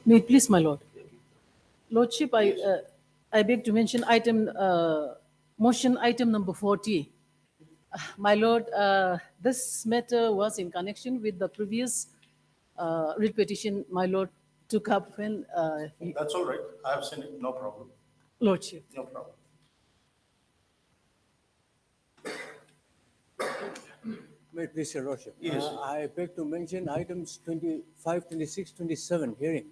May it please, my lord. Lordship, I beg to mention motion item number 40. My lord, this matter was in connection with the previous writ petition my lord took up when That's all right. I have seen it. No problem. Lordship. No problem. May it please, Your Lordship. Yes. I beg to mention items 25, 26, 27 hearing.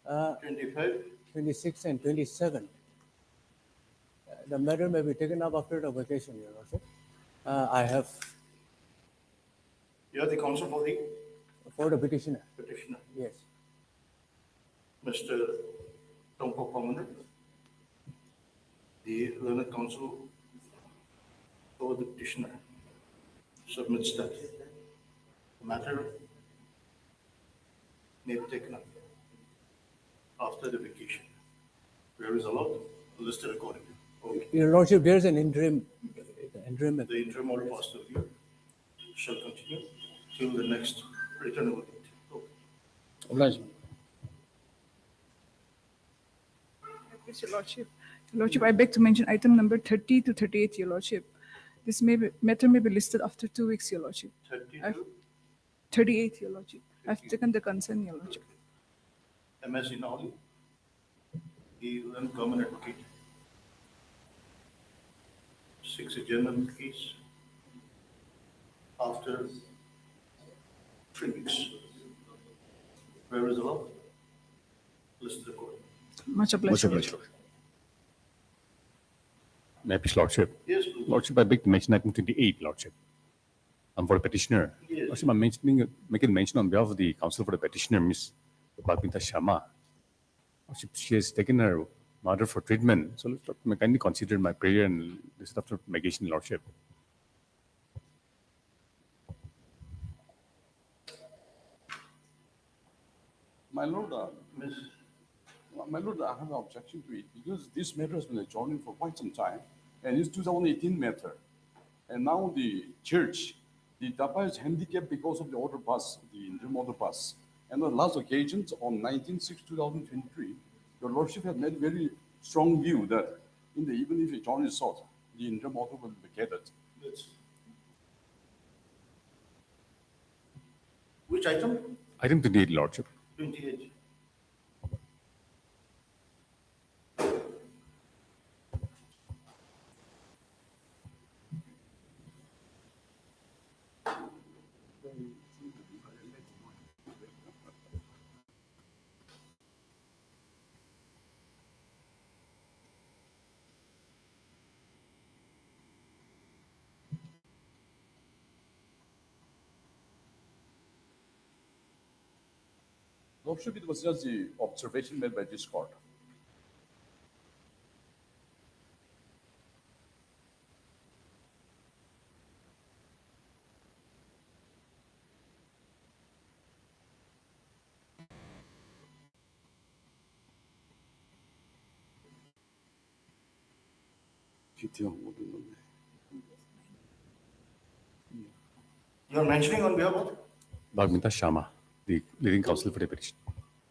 25. 26 and 27. The matter may be taken up after the vacation, Your Lordship. I have You are the counsel for the for the petitioner. petitioner, Yes. Mr. Tongpo Commander. The learned counsel for the petitioner submits that the matter may be taken up after the vacation. Where is allowed, listed accordingly. Okay. Your Lordship, there is an interim. The interim order passed through here shall continue till the next return of it. Okay. Obliged. Yes, Your Lordship. Your Lordship, I beg to mention item number 30 to 38, Your Lordship. This matter may be listed after 2 weeks, Your Lordship. 32, 38, Your Lordship. I've taken the concern, Your Lordship. MS Inali, the learned government advocate. 6 adjournment case after 3 weeks. Where is the law? Listed accordingly. Much obliged. Much obliged. May I please, Lordship? Yes, please. Lordship, I beg to mention item 28, Lordship. For the petitioner. Yes. Lordship, I'm making mention on behalf of the counsel for the petitioner, Ms. Bhagwita Sharma. Lordship, she has taken her mother for treatment. So Lordship, may kindly consider my prayer and this is after medication, Lordship. My Lord, Miss, my Lord, I have an objection to it because this matter has been adjourned for quite some time, and it's 2018 matter. And now the church, the Tapa is handicapped because of the order pass, the interim order pass. And on last occasions, on 19/6/2023, your Lordship had made very strong view that even if a joint is sought, the interim order will be vacated. yes. Which item? Item 28, Lordship. 28. Lordship, it was just the observation made by this court. You are mentioning on behalf of, Bhagwita Sharma, the leading counsel for the petition.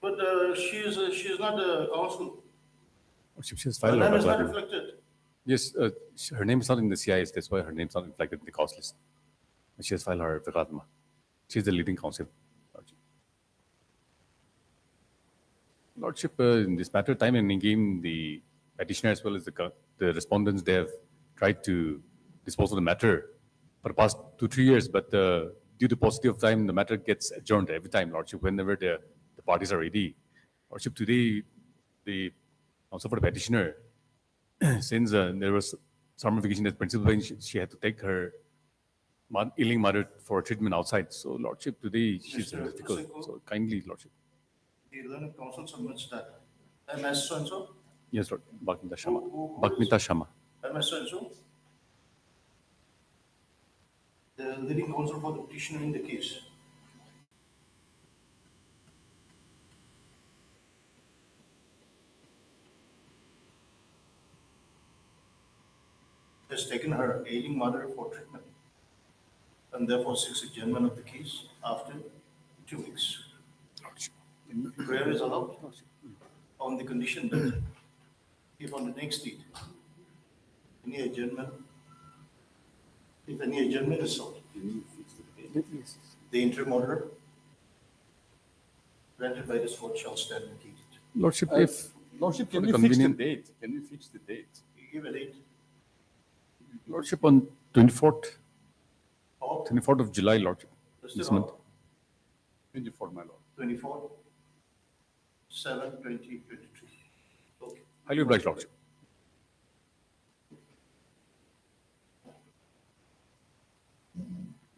but she is not a counsel. Lordship, she has Her filed name her is not document. reflected. Yes, her name is not in the CIS. That's why her name is not reflected in the cause list. She has filed her Vikatma. She is the leading counsel. Lordship, Lordship, in this matter, time and again, the petitioner as well as the respondents, they have tried to dispose of the matter for the past 2-3 years, but due to paucity of time, the matter gets adjourned every time, Lordship, whenever the parties are ready. Lordship, today, the counsel for the petitioner, since there was summification as principal bench, she had to take her ailing mother for treatment outside. So, Lordship, today she's Mr. difficult. Kusenko. So, kindly, Lordship. The learned counsel submits that. MS so-and-so? Yes, Lord. Bhagwita Sharma. Who is- Bhagwita Sharma. MS so-and-so? The leading counsel for the petitioner in the case. Has taken her ailing mother for treatment and therefore seeks adjournment of the case after 2 weeks. Lordship. Prayer is allowed on the condition that if on the next date, any adjournment, if any adjournment is sought, the interim order granted by this court shall stand vacated. Lordship, if Lordship, For can the we fix the convenient- date? Can we fix the date? You give a date Lordship on 24th, of 24th of July, Lordship, this month. 24, my lord. 24, 7, 2023. Okay. Highly obliged, Lordship.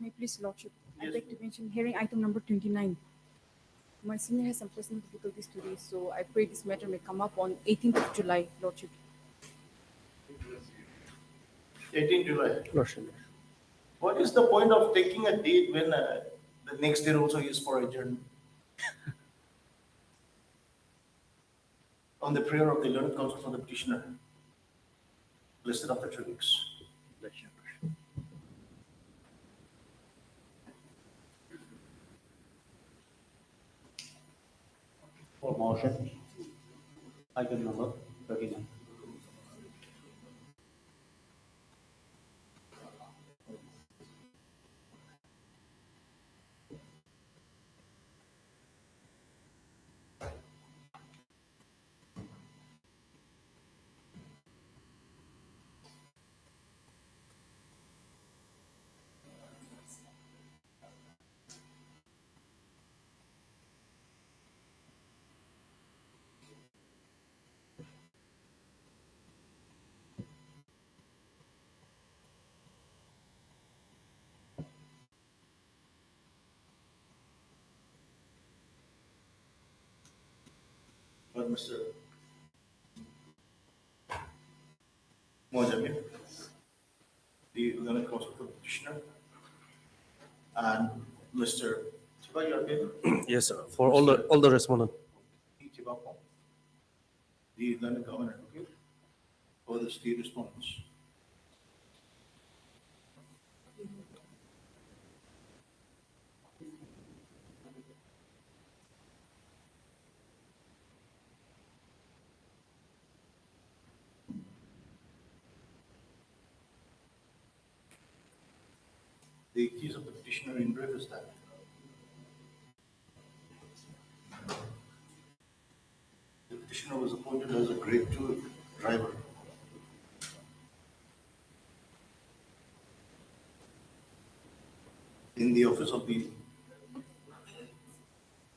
May I please, Lordship, I Yes. beg to mention hearing item number 29. My senior has some personal difficulties today, so I pray this matter may come up on 18th of July, Lordship. 18 July. Lordship. What is the point of taking a date when the next day also is for adjournment? On the prayer of the learned counsel for the petitioner, listed after 3 weeks. For motion, item number 39. But Mr. Mojamir, the learned counsel for the petitioner, and Mr. Tiba, you are there? Yes, sir. For all the respondent. Tiba, the learned governor, okay, for the state respondents. The case of the petitioner in brief is that the petitioner was appointed as a grade 2 driver in the office of the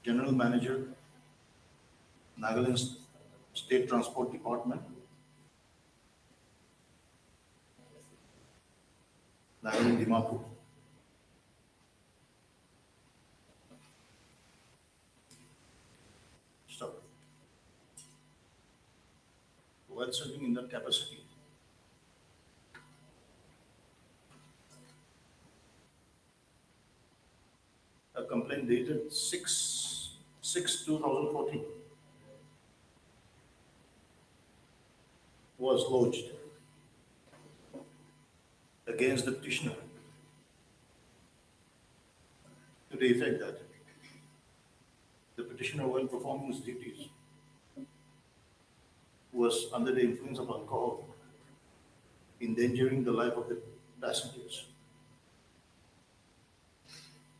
General Manager, Nagaland State Transport Department, Nagaland Dimapur. Stop. While serving in that capacity, a complaint dated 6/6/2014 was lodged against the petitioner to the effect that the petitioner, while performing his duties, was under the influence of alcohol, endangering the life of the passengers.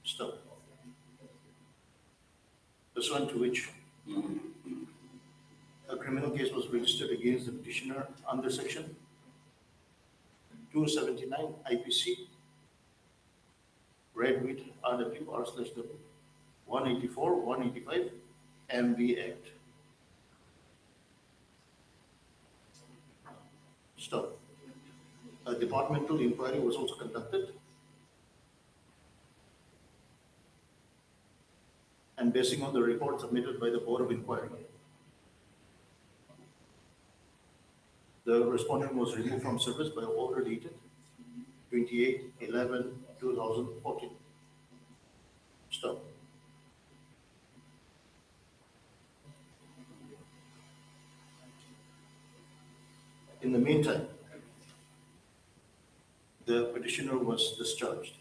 Stop. Pursuant to which a criminal case was registered against the petitioner under section 279 IPC, red with RW R/W 184, 185 MB Act. Stop. A departmental inquiry was also conducted, and basing on the report submitted by the Board of Inquiry, the respondent was removed from service by order dated 28/11/2014. Stop. In the meantime, the petitioner was discharged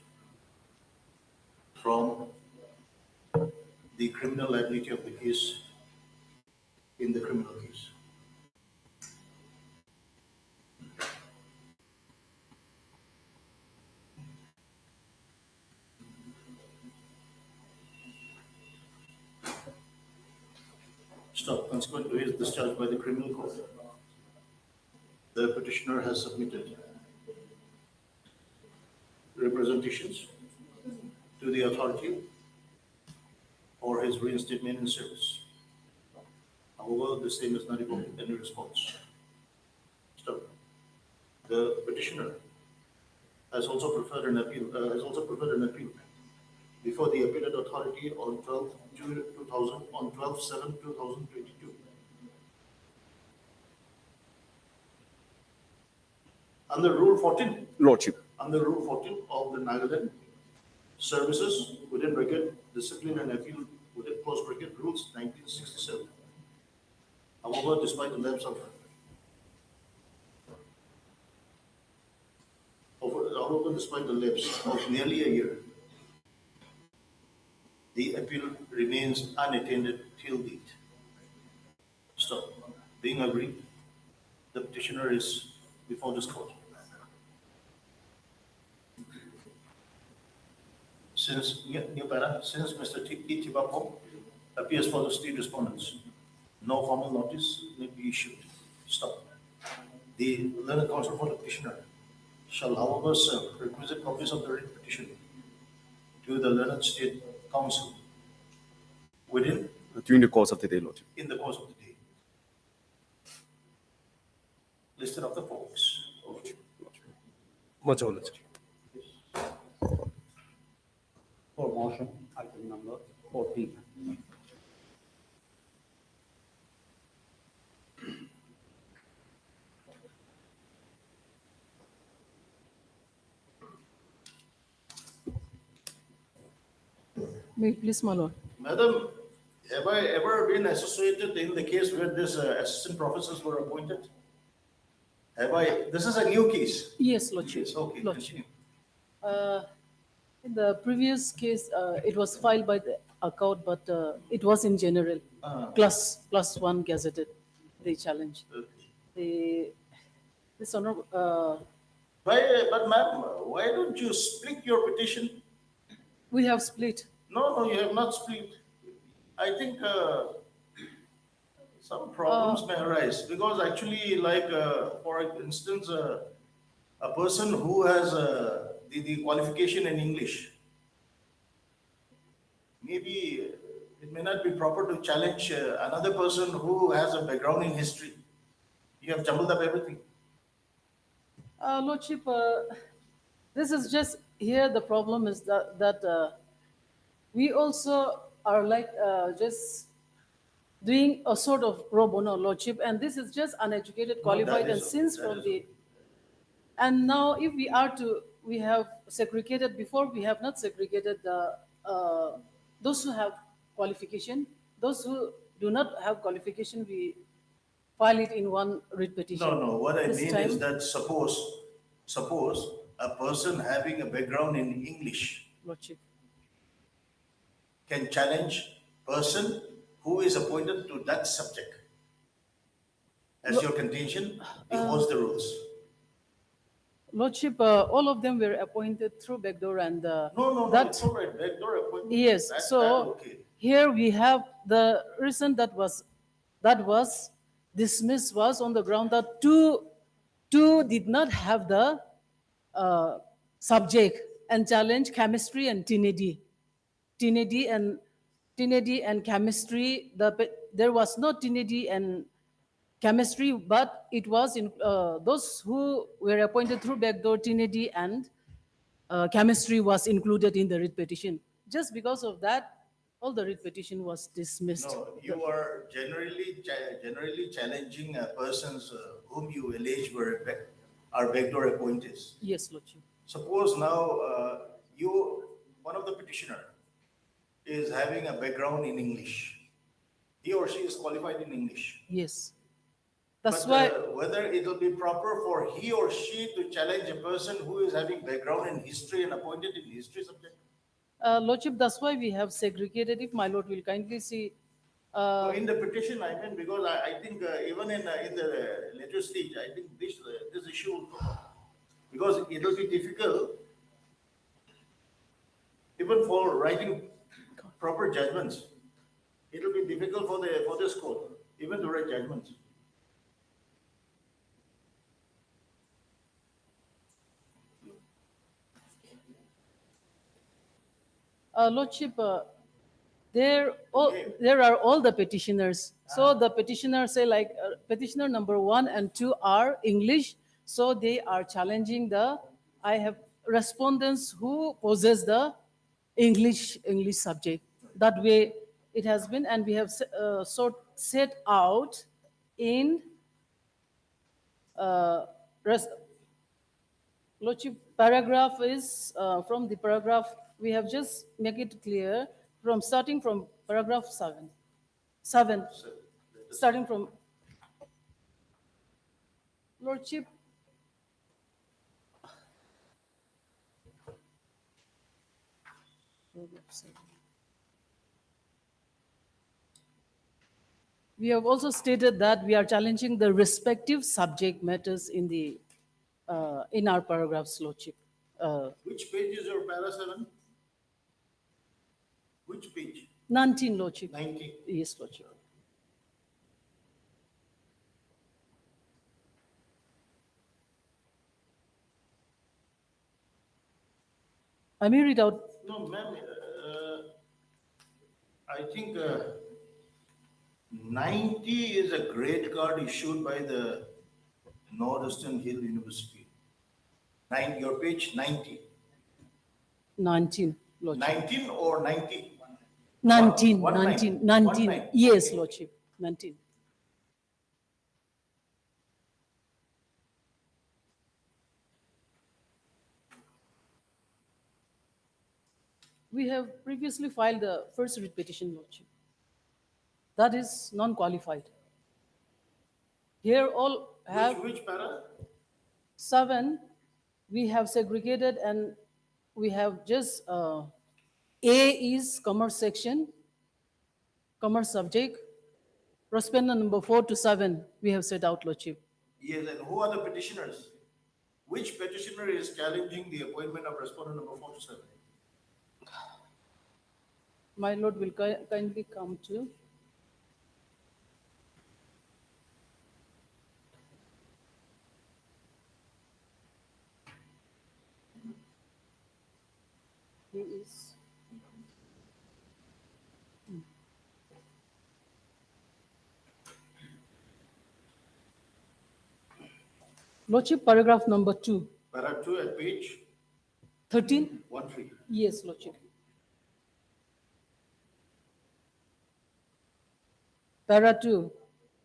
from the criminal liability of the case in the criminal case. Stop. Consequent to his discharge by the criminal court, the petitioner has submitted representations to the authority for his reinstatement in service. However, the same is not evoked any response. Stop. The petitioner has also preferred an appeal. Before the appellate authority on 12/7/2022. Under Rule 14. Lordship. Under Rule 14 of the Nagaland Services within bracket Discipline and Appeal within close bracket Rules 1967. However, despite the lapse of nearly a year, the appeal remains unattended till date. Stop. Being agreed, the petitioner is before this court. Since Mr. Tibapo appears for the state respondents, no formal notice may be issued. Stop. The learned counsel for the petitioner shall, however, serve requisite copies of the written petition to the learned state counsel During the course of the day, Lordship. in the course of the day. Listed of the folks. Much Lordship. For motion, item number 14. May it please, my lord. Madam, have I ever been associated in the case where these assistant professors were appointed? This is a new case. Yes, lordship. Yes, okay, Lordship. continue. In the previous case, it was filed by the account, but it was in general. Class 1 gazetted, they challenge. This honorable, But ma'am, why don't you split your petition? we have split. No, you have not split. I think some problems may arise because actually, like for instance, a person who has the qualification in English, maybe it may not be proper to challenge another person who has a background in history. You have jumbled up everything. Lordship, this is just here the problem is that we also are like just doing a sort of pro bono, Lordship, and this is just uneducated, qualified, and since from the. And now, if we have segregated before, we have not segregated those who have qualification, those who do not have qualification, we file it in one writ petition. No. What I This mean time- is that suppose a person having a background in English Lordship. can challenge person who is appointed to that subject as your contention. What's the rules? Lordship, all of them were appointed through backdoor and No. that It's all right. Backdoor appointment. yes. That So okay. here we have the reason that was dismissed was on the ground that two did not have the subject and challenge chemistry and Tinedy and chemistry. There was no Tinedy and chemistry, but it was in those who were appointed through backdoor Tinedy and chemistry was included in the writ petition. Just because of that, all the writ petition was dismissed. No, you are generally challenging persons whom you allege are backdoor appointees. Yes, Lordship. Suppose now one of the petitioner is having a background in English. He or she is qualified in English. Yes. That's But why whether it will be proper for he or she to challenge a person who is having background in history and appointed in history subject. Lordship, that's why we have segregated. If my lord will kindly see, So in the petition, I mean, because I think even in the later stage, I think this issue will come up. Because it will be difficult even for writing proper judgments. It will be difficult for this court even to write judgments. Lordship, there are all the petitioners. So the petitioners say like petitioner number 1 and 2 are English. So they are challenging I have respondents who possess the English subject. That way it has been, and we have set out in res- Lordship, paragraph is from the paragraph, we have just make it clear from starting from paragraph 7. 7, starting from Lordship. We have also stated that we are challenging the respective subject matters in our paragraphs, Lordship. Which page is your para 7? Which page? 19, Lordship. 19. Yes, Lordship. I may read out. No, ma'am, I think 90 is a grade card issued by the Northeastern Hill University. Your page 90. 19, Lordship. 19 or 90? 19, One 19, nine. 19. 19. Yes, Okay. Lordship, 19. We have previously filed the first writ petition, Lordship. That is non-qualified. Here all have Which para? 7. We have segregated and we have just A is commerce section, commerce subject. Respondent number 4 to 7 we have set out, Lordship. Yes, and who are the petitioners? Which petitioner is challenging the appointment of respondent number 4 to 7? My lord will kindly come to. He is. Lordship, paragraph number 2. Para 2 at page 13? 13. Yes, Lordship. Para 2.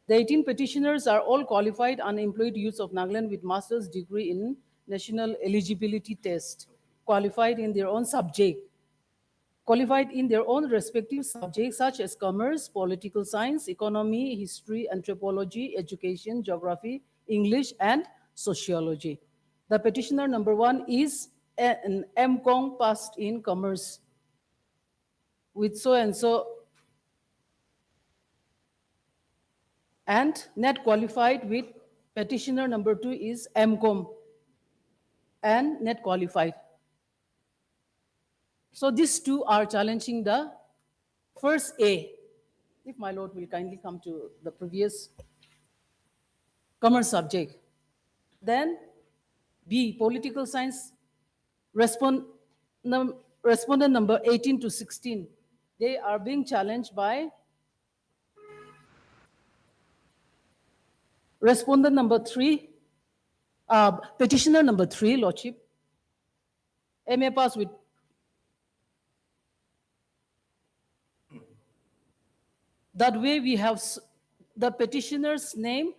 The 18 petitioners are all qualified unemployed youths of Nagaland with master's degree in national eligibility test, qualified in their own subject, qualified in their own respective subjects such as commerce, political science, economy, history, anthropology, education, geography, English, and sociology. The petitioner number 1 is an MCom passed in commerce with so and so, and net qualified with petitioner number 2 is MCom and net qualified. So these two are challenging the first A. If my lord will kindly come to the previous commerce subject. Then B, political science, respondent number 18 to 16. They are being challenged by respondent number 3, petitioner number 3, Lordship, MA pass with that way we have the petitioner's name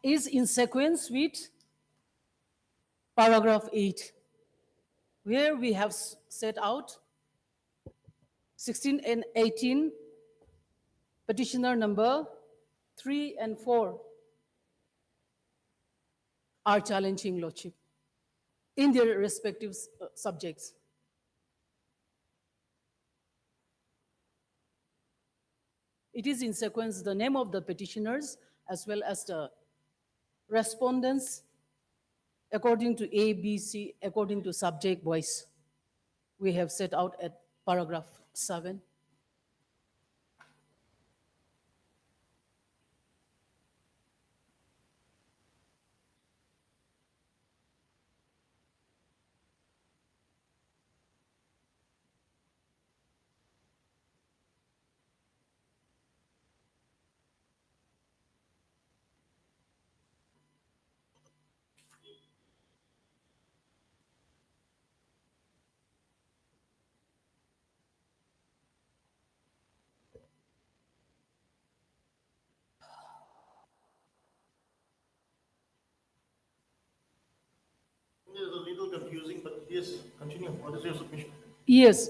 is in sequence with paragraph 8, where we have set out 16 and 18, petitioner number 3 and 4 are challenging, Lordship, in their respective subjects. It is in sequence the name of the petitioners as well as the respondents according to A, B, C, according to subject voice. We have set out at paragraph 7. It is a little confusing, but yes, continue. What is your submission? Yes,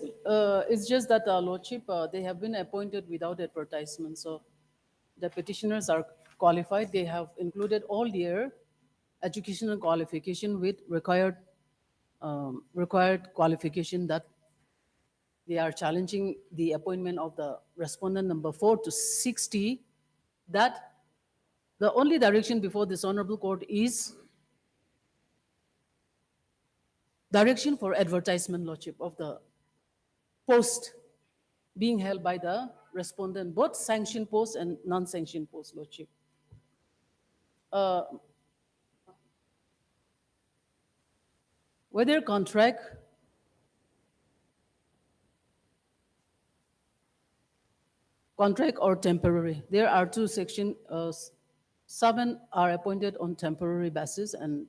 it's just that, Lordship, they have been appointed without advertisement. So the petitioners are qualified. They have included all their educational qualification with required qualification that they are challenging the appointment of the respondent number 4 to 60, that the only direction before this honorable court is direction for advertisement, Lordship, of the post being held by the respondent, both sanctioned post and non-sanctioned post, Lordship. Whether contract or temporary, there are two sections. 7 are appointed on temporary basis and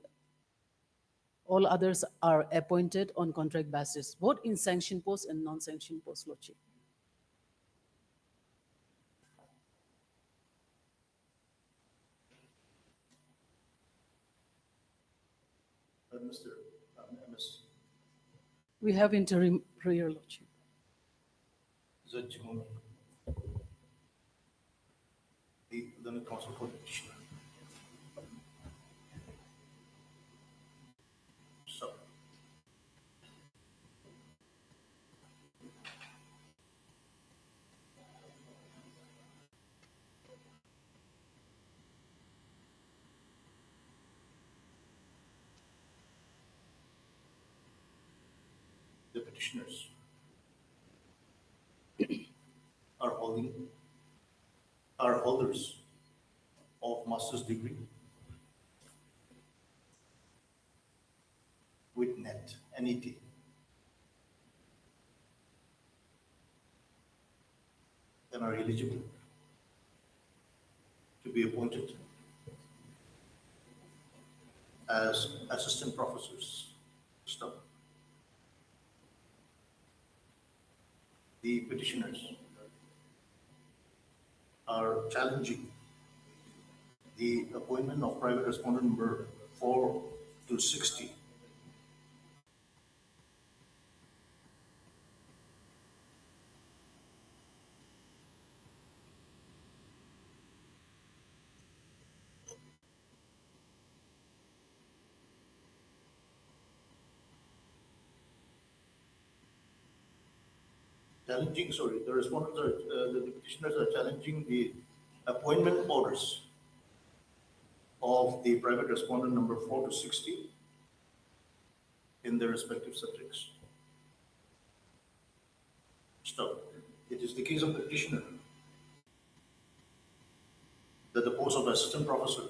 all others are appointed on contract basis, both in sanctioned post and non-sanctioned post, Lordship. Mr. MS We have interim prayer, Lordship. Zajimuni, the Learned Council for the petitioner. So, the petitioners are holders of master's degree with NET, NET, and are eligible to be appointed as assistant professors. Stop. The petitioners are challenging the appointment of private respondent number 4 to 60. The respondents the petitioners are challenging the appointment orders of the private respondent number 4 to 60 in their respective subjects. Stop. It is the case of the petitioner that the post of assistant professor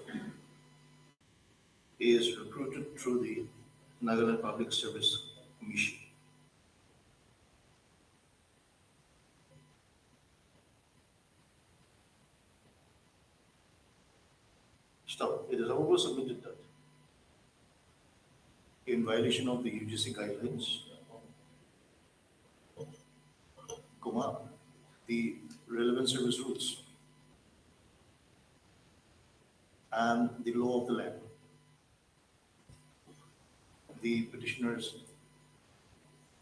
is recruited through the Nagaland Public Service Commission. Stop. It is also submitted that in violation of the UGC guidelines, the relevant service rules and the law of the land, the petitioners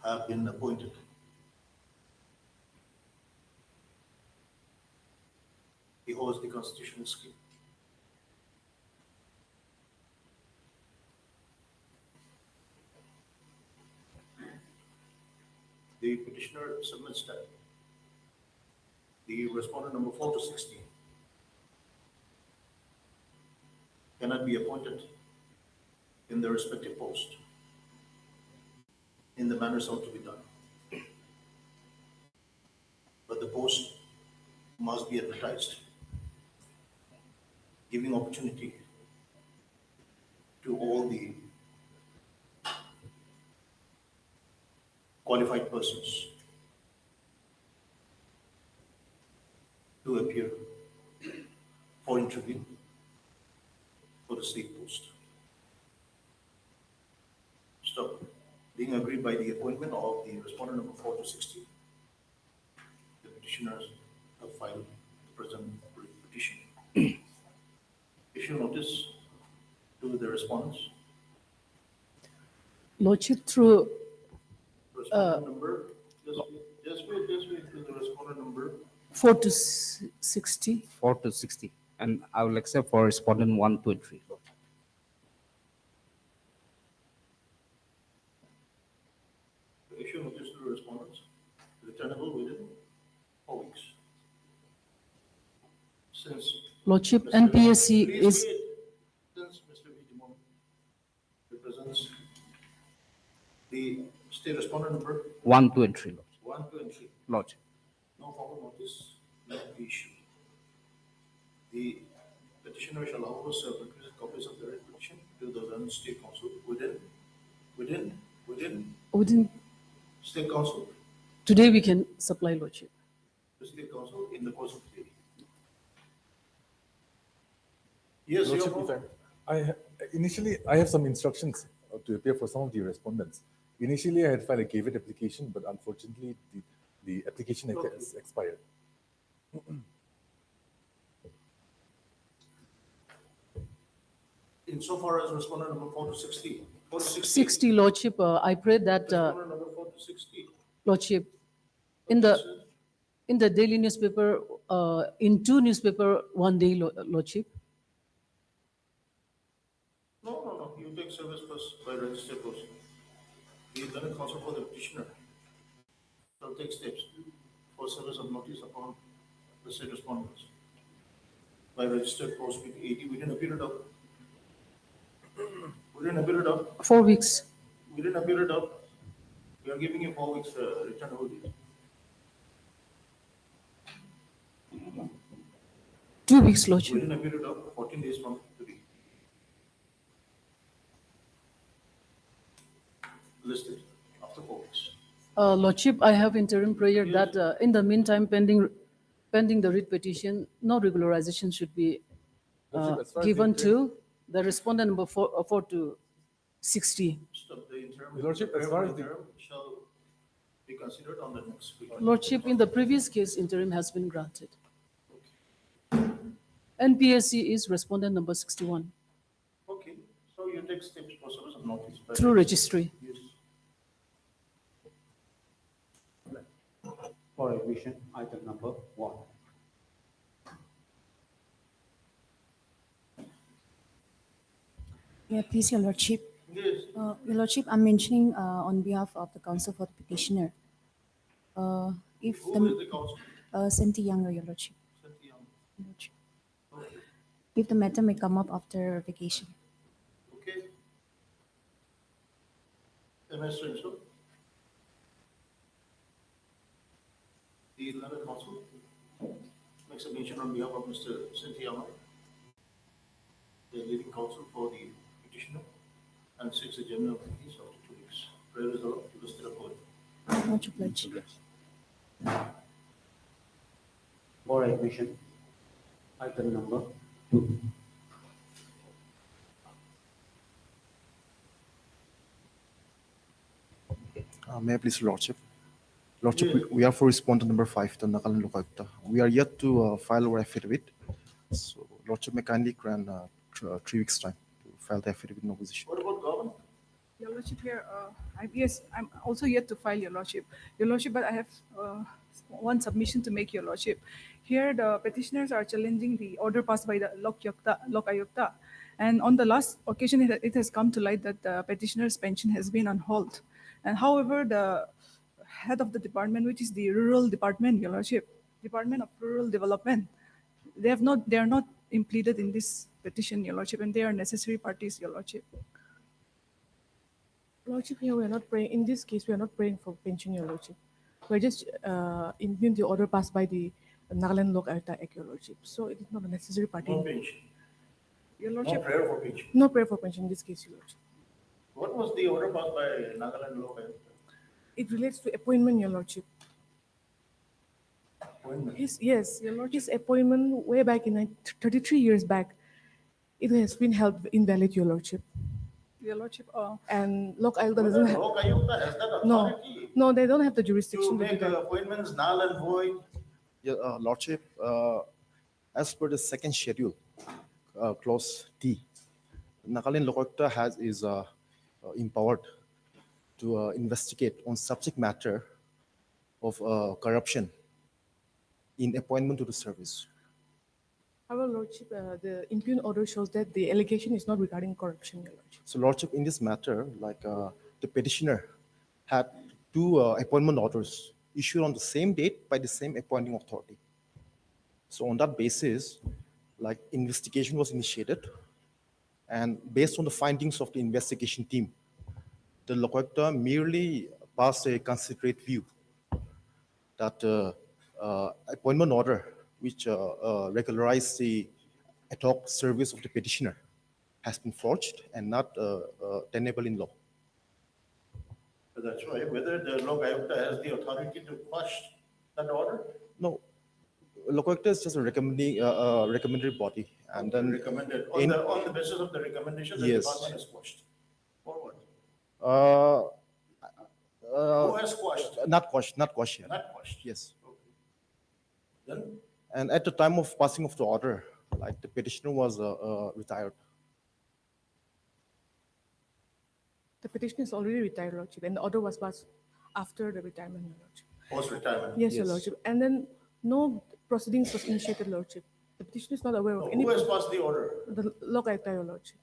have been appointed. He holds the constitutional scheme. The petitioner submits that the respondent number 4 to 16 cannot be appointed in the respective post in the manner sought to be done. But the post must be advertised, giving opportunity to all the qualified persons to appear for interview for the state post. Stop. Being agreed by the appointment of the respondent number 4 to 16, the petitioners have filed the present petition. If you notice to the respondents, Lordship, through respondent number, just wait to the respondent number 4 to 60. 4 to 60. And I will accept for respondent 1, 2, and 3. if you notice to the respondents, returnable within 4 weeks. Since Lordship, Mr. NPSC Please is wait. Since Mr. Vijimon represents the state respondent number 1, 2, and 3, Lordship. 1, 2, and 3. Lordship. No formal notice may be issued. The petitioner shall however serve requisite copies of the written petition to the London State Council within within State Council, today we can supply, Lordship. the State Council in the course of the day. Yes, your Lordship, vote. initially, I have some instructions to appear for some of the respondents. Initially, I had filed a GAVIT application, but unfortunately, the application has expired. Insofar as respondent number 4 to 60. 4 to 60. 60, Lordship, I pray that, Respondent number 4 to 60. Lordship, in the daily newspaper, in 2 newspaper, 1 day, Lordship. No. You take service first by registered post. The London Council for the petitioner shall take steps for service of notice upon the said respondents by registered post with 80 within a period of 4 weeks. we are giving you 4 weeks return holiday. 2 weeks, Lordship. Within a period of 14 days from today. Listed after 4 weeks. Lordship, I have interim prayer that in the meantime, pending the writ petition, no regularization should be Lordship, as far as given the to the respondent number 4 to 60. Stop the interim. Your Lordship, as far as the- interim shall be considered on the next week. Lordship, in the previous case, interim has been granted. NPSC is respondent number 61 Okay, so you take steps for service of notice. by- through registry. Yes. For revision, item number 1. Yeah, please, Your Lordship. Yes. Your Lordship, I'm mentioning on behalf of the counsel for the petitioner. If Who is the council? Senti Younger, Your Lordship. Cynthia. Your Lordship. Okay. If the matter may come up after vacation. Okay. MS Renzo. The London Council makes a mention on behalf of Mr. Cynthia, the leading counsel for the petitioner, and seeks a general release after 2 weeks. Prayer is allowed to listed upon. Much obliged. For revision, item number 2. May I please, Lordship? Lordship, we are for respondent number 5, the Nagaland Lokaयुkta. We are yet to file our affidavit. So, Lordship may kindly grant 3 weeks' time to file the affidavit in opposition. What about government? Your Lordship, here, yes, I'm also yet to file, Your Lordship. Your Lordship, but I have one submission to make, Your Lordship. Here, the petitioners are challenging the order passed by the Lokayukta. And on the last occasion, it has come to light that the petitioner's pension has been on hold. And however, the head of the department, which is the rural department, Your Lordship, Department of Rural Development. They are not implemented in this petition, Your Lordship, and they are necessary parties, Your Lordship. Lordship, here we are not praying. In this case, we are not praying for pension, Your Lordship. We're just implement the order passed by the Nagaland Lok Ayuktha Act, Your Lordship. So it is not a necessary party. No pension, Your no Lordship, prayer for pension. No prayer for pension in this case, Your Lordship. What was the order passed by Nagaland Local? It relates to appointment, Your Lordship. Appointment. Yes, his appointment way back in 33 years back, it has been held invalid, Your Lordship. Your Lordship, And Lok Ayuktha Whether doesn't have. Lok Ayuktha has that No, authority no, they don't have the to jurisdiction to do make that. appointments null and void? Yeah, Lordship, as per the second schedule, clause D, Nagaland Lokayukta is empowered to investigate on subject matter of corruption in appointment to the service. However, Lordship, the impugned order shows that the allegation is not regarding corruption, Your Lordship. So, Lordship, in this matter, like the petitioner had two appointment orders issued on the same date by the same appointing authority. So, on that basis, like investigation was initiated, and based on the findings of the investigation team, the Lokayukta merely passed a considerate view that appointment order, which regularized the ad hoc service of the petitioner, has been forged and not tenable in law. But that's right. Whether the Lok Ayuktha has the authority to quash that order? No, Lokayukta is just a recommendatory body, and then Recommended, in- on the basis of the recommendation, the Yes. department has quashed. For what? Who has quashed? Not quashed. Not quashed. Yes. Then, And at the time of passing of the order, like the petitioner was retired. The petitioner is already retired, Lordship, and the order was passed after the retirement, Your Lordship. post-retirement. Yes, Your Yes. Lordship. And then no proceedings was initiated, Lordship. The petitioner is not aware of any. Who has passed the order? The Lok Ayuktha, Your Lordship.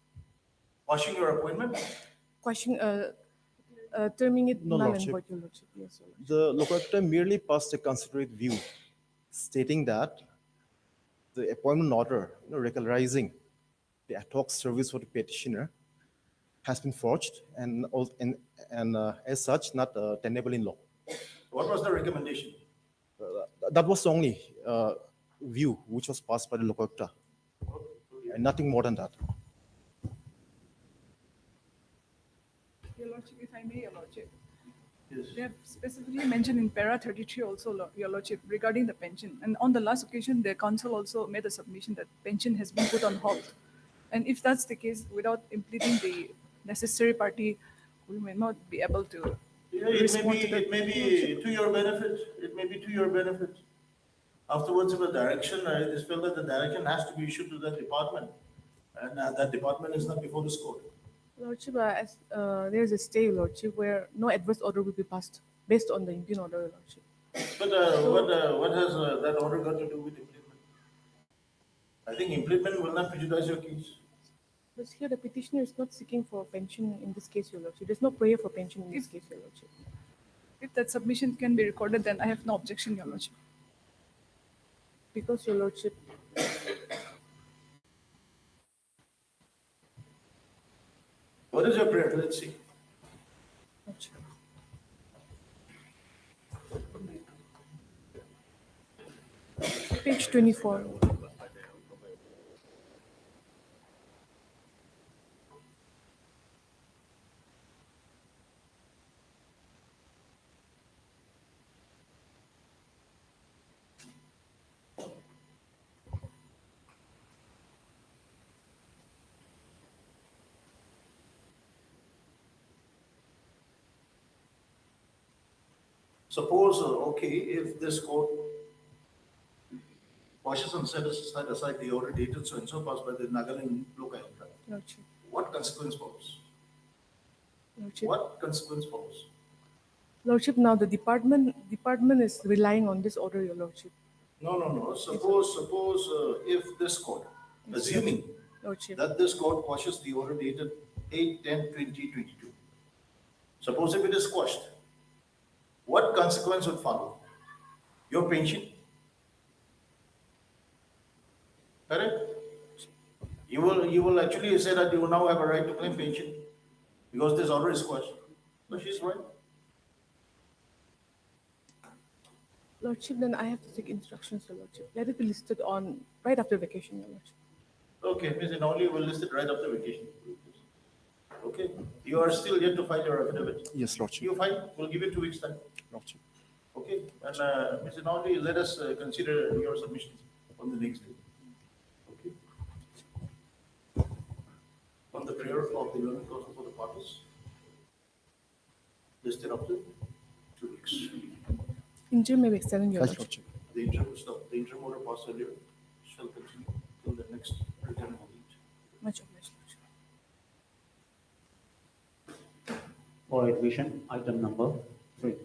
Quashing your appointment? Question, terming it No, null and Lordship. void, Your Lordship. Yes, Your Lordship. The Lokayukta merely passed a considerate view, stating that the appointment order, regularizing the ad hoc service for the petitioner, has been forged and as such not tenable in law. What was the recommendation? That was the only view which was passed by the Lokayukta, and nothing more than that. Your Lordship, if I may, Your Lordship. Yes. They have specifically mentioned in para 33 also, Your Lordship, regarding the pension. And on the last occasion, the council also made a submission that pension has been put on hold. And if that's the case, without implementing the necessary party, we may not be able to Yeah, respond to that. it may be to your benefit. It may be to your benefit. Afterwards, if a direction, I just feel that the direction has to be issued to that department. And that department is not before this court. Lordship, there is a stay, Lordship, where no adverse order will be passed based on the impugned order, Lordship. But what has that order got to do with implement? I think implement will not prejudice your case. But here the petitioner is not seeking for pension in this case, Your Lordship. There's no prayer for pension in this case, Your Lordship. If that submission can be recorded, then I have no objection, Your Lordship. Because, Your Lordship, What is your prayer? Let's see. page 24. Suppose, okay, if this court washes and set aside the order dated so and so passed by the Nagaland Local Ayuktha, Lordship. what consequence follows? Lordship. What consequence follows? Lordship, now the department is relying on this order, Your Lordship. No. Suppose if this court, assuming Lordship. that this court quashes the order dated 8/10/2022. Suppose if it is quashed, what consequence would follow? Your pension? You will actually say that you will now have a right to claim pension because this order is quashed. So she's right. Lordship, then I have to take instructions, Your Lordship. Let it be listed on right after vacation, Your Lordship. Okay, Ms. Inoli will list it right after vacation. Okay, you are still yet to file your affidavit. Yes, Lordship. You file, we'll give you 2 weeks time. Lordship. Okay, and Ms. Inoli, let us consider your submissions on the next day. Okay. On the prayer of the learning council for the parties, listed up to 2 weeks. Interim may be extended, Your Yes, Lordship. Lordship. The interim stop, the interim order passed earlier shall continue till the next return of it. Much obliged, Lordship. For revision, item number 3.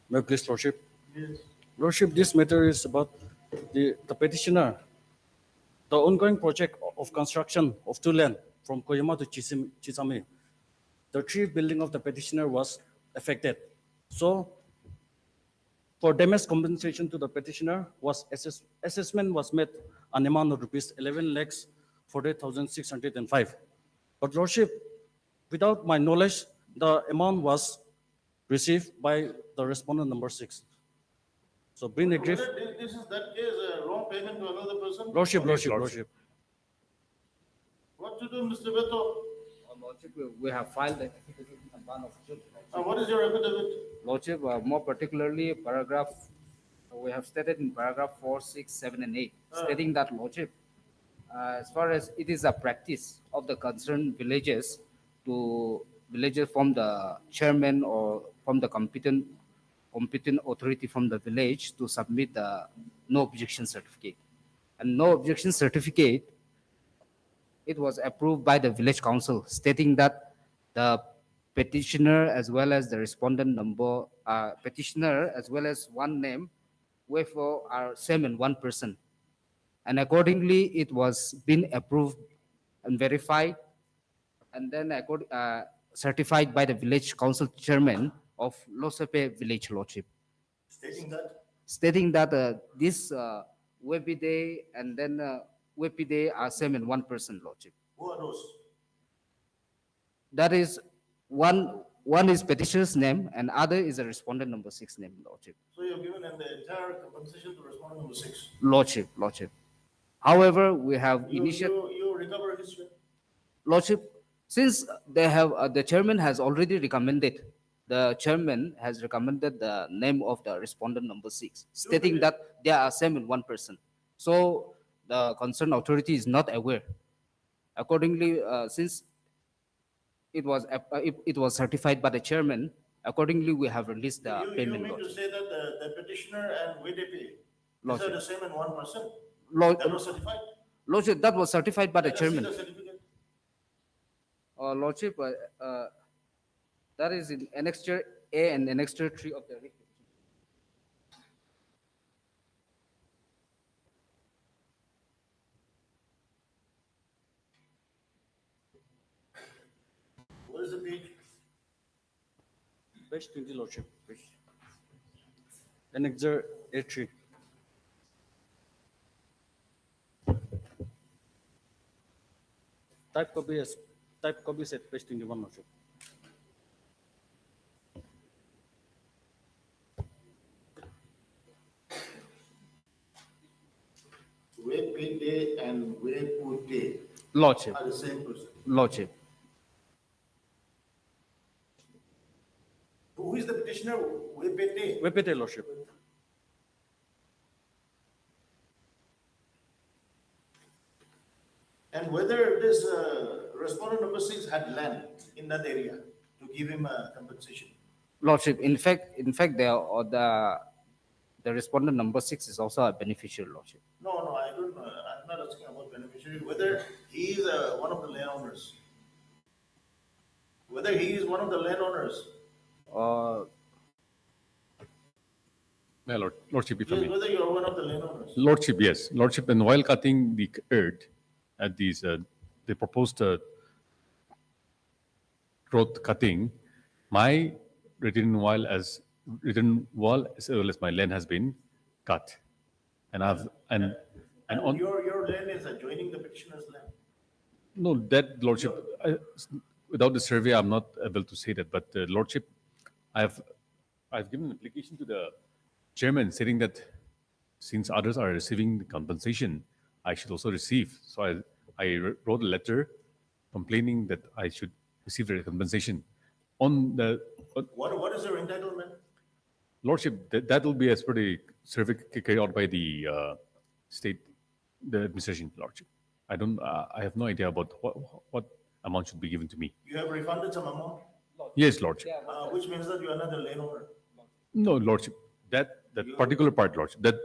May I please, Lordship? Yes. Lordship, this matter is about the petitioner. The ongoing project of construction of 2 land from Kohima to Chisame. The 3 building of the petitioner was affected. So, for damage compensation to the petitioner, assessment was made an amount of rupees 11 lakhs 48,605. But Lordship, without my knowledge, the amount was received by the respondent number 6. So, being aggrieved, Whether this is that case, wrong payment to another person? Lordship. What to do, Mr. Beto? Lordship, we have filed the affidavit in advance of June. What is your affidavit? Lordship, more particularly we have stated in paragraph 4, 6, 7, and 8, stating that Lordship, as far as it is a practice of the concerned villages from the chairman or from the competent authority from the village to submit the no objection certificate. And no objection certificate, it was approved by the village council, stating that the petitioner as well as the respondent number, petitioner as well as one name, wherefore are same in one person. And accordingly, it was been approved and verified, and then certified by the village council chairman of Losepe village, Lordship. Stating that? This Webide and then Webide are same in one person, Lordship. Who are those? That is one is petitioner's name and other is a respondent number 6 name, Lordship. So you've given them the entire compensation to respondent number 6? Lordship. However, we have You recover this? Lordship, since they have the chairman has already recommended. The chairman has recommended the name of the respondent number 6, stating that they are same in one person. So the concerned authority is not aware. Accordingly, since it was certified by the chairman, accordingly we have released the payment. You mean to say that the petitioner and WDP are the same in one person? That was certified? Lordship, that was certified by the chairman. Let us see the certificate. Lordship, that is in Annexure A and Annexure 3 of the writ petition. What is the page? Page 20, Lordship. Annexure A3. Type copy is at page 21, Lordship. Wepide and Wepute Lordship. are the same person. Lordship. Who is the petitioner? Wepete. Wepete, Lordship. And whether this respondent number 6 had land in that area to give him a compensation. Lordship, in fact, the respondent number 6 is also a beneficiary, Lordship. No, I don't know. I'm not asking about beneficiary. Whether he is one of the landowners. Whether he is one of the landowners. Lordship, if I Yes, may. whether you are one of the landowners. Lordship, yes. Lordship, and while cutting the earth at these, the proposed growth cutting, my written wall as well as my land has been cut, and And on your land is adjoining the petitioner's land. no, that lordship, without the survey, I'm not able to say that. But lordship, I've I've given an application to the chairman stating that since others are receiving the compensation, I should also receive. So wrote a letter complaining that I should receive the compensation. On the What is your entitlement? lordship, that will be as per the survey carried out by the state, the administration, lordship. I have no idea about what amount should be given to me. You have refunded some amount, Yes, lordship. which means that you are not the landowner. No, lordship. That particular part, lordship. That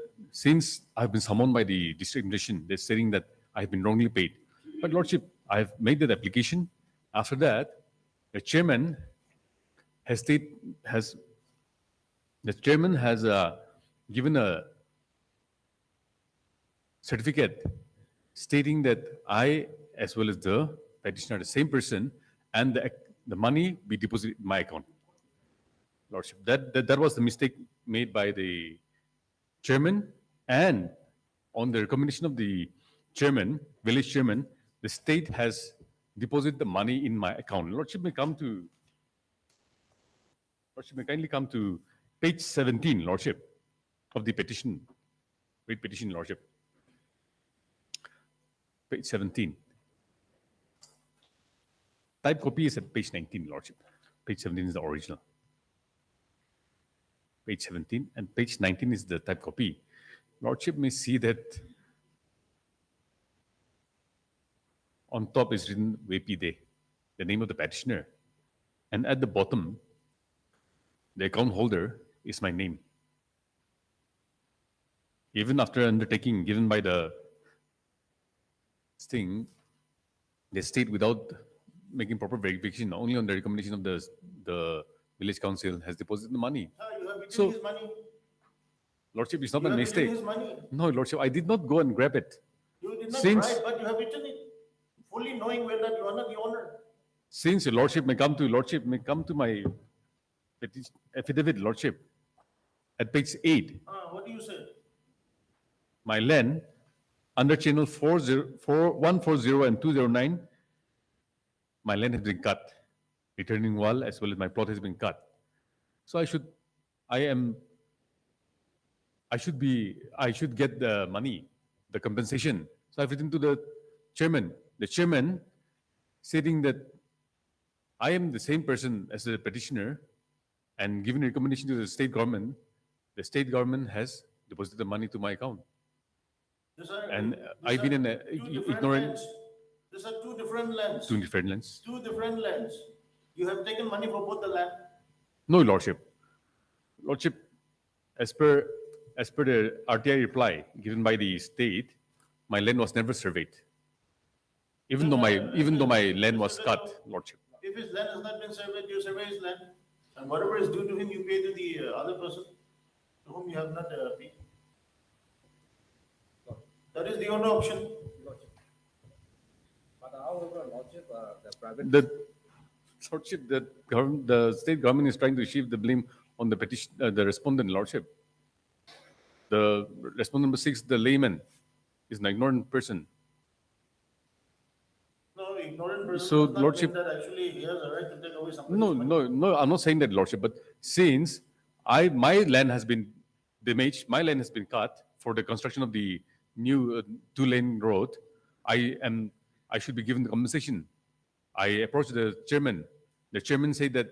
since I've been summoned by the district administration, they're saying that I've been wrongly paid. But lordship, I've made that application. After that, the chairman has given a certificate stating that I, as well as the petitioner, are the same person, and the money be deposited in my account. Lordship, that was the mistake made by the chairman, and on the recommendation of the chairman, village chairman, the state has deposited the money in my account. Lordship may kindly come to page 17, Lordship, of the petition. Read petition, Lordship. Page 17. Type copy is at page 19, Lordship. Page 17 is the original. Page 17 and page 19 is the type copy. Lordship may see that on top is written VPD, the name of the petitioner. And at the bottom, the account holder is my name. Even after undertaking given by the sting, they state without making proper verification, only on the recommendation of the village council has deposited the money. You have So- eaten his money. Lordship, it's not You a have mistake. eaten his money. No, Lordship, I did not go and grab it. You did not Since- bribe, but you have eaten it, fully knowing well that you are not the owner. Since your Lordship may come to my affidavit, Lordship, at page 8, What do you say? my land under channel 140 and 209, my land has been cut. Returning wall as well as my plot has been cut. So I should get the money, the compensation. So I've written to the chairman. The chairman stating that I am the same person as the petitioner and given recommendation to the state government has deposited the money to my account. And I've been ignorant. These are two different lands. Two different lands. Two different lands. You have taken money for both the land. No, Lordship. Lordship, as per the RTI reply given by the state, my land was never surveyed. Even though my land was cut, Lordship. If his land has not been surveyed, you survey his land. And whatever is due to him, you pay to the other person to whom you have not paid. That is the only option. But however, Lordship, the private. Lordship, the state government is trying to shift the blame on the petition, the respondent, Lordship. The respondent number 6, the layman, is an ignorant person. No, ignorant person So, does not Lordship- mean that actually he has a right to take away somebody's No, money. no, I'm not saying that, Lordship. But since my land has been damaged, my land has been cut for the construction of the new 2-lane road, I should be given the compensation. I approached the chairman. The chairman said that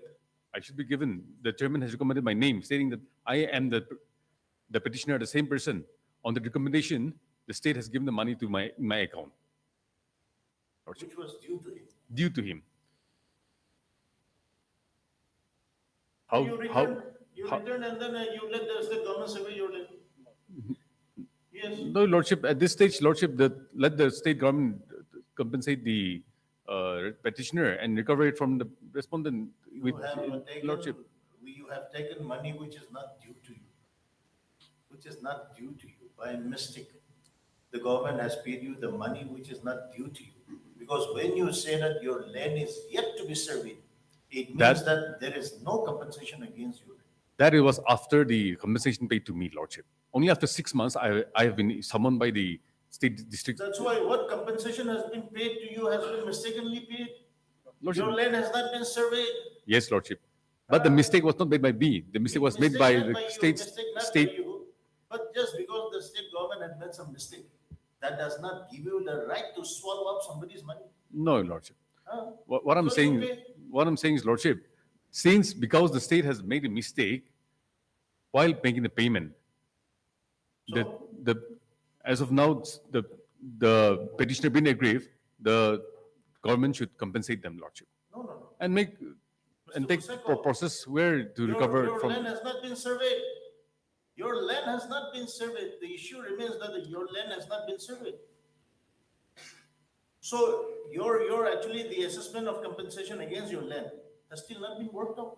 I should be given. The chairman has recommended my name, stating that I am the petitioner, the same person. On the recommendation, the state has given the money to my account. Lordship. Which was due to him. Due to him. You return and then you let the state government survey your land. Yes. No, Lordship, at this stage, Lordship, let the state government compensate the petitioner and recover it from the respondent with Lordship. You have taken money which is not due to you. Which is not due to you by mistake. The government has paid you the money which is not due to you. Because when you say that your land is yet to be surveyed, It means That- that there is no compensation against you. That it was after the compensation paid to me, Lordship. Only after 6 months, I have been summoned by the state district. That's why what compensation has been paid to you has been mistakenly paid. Lordship. Your land has not been surveyed. Yes, Lordship. But the mistake was not made by me. The mistake was made by Mistake not the you, state. mistake not by State. you. But just because the state government had made some mistake, that does not give you the right to swallow up somebody's money. No, Lordship. Huh? What I'm So saying, you pay. what I'm saying is, Lordship, since because the state has made a mistake while making the payment, the as of now the petitioner being aggrieved, the government should compensate them, Lordship, No. and make and take Buseko, process where to recover Your from. land has not been surveyed. Your land has not been surveyed. The issue remains that your land has not been surveyed. So you're actually the assessment of compensation against your land has still not been worked out.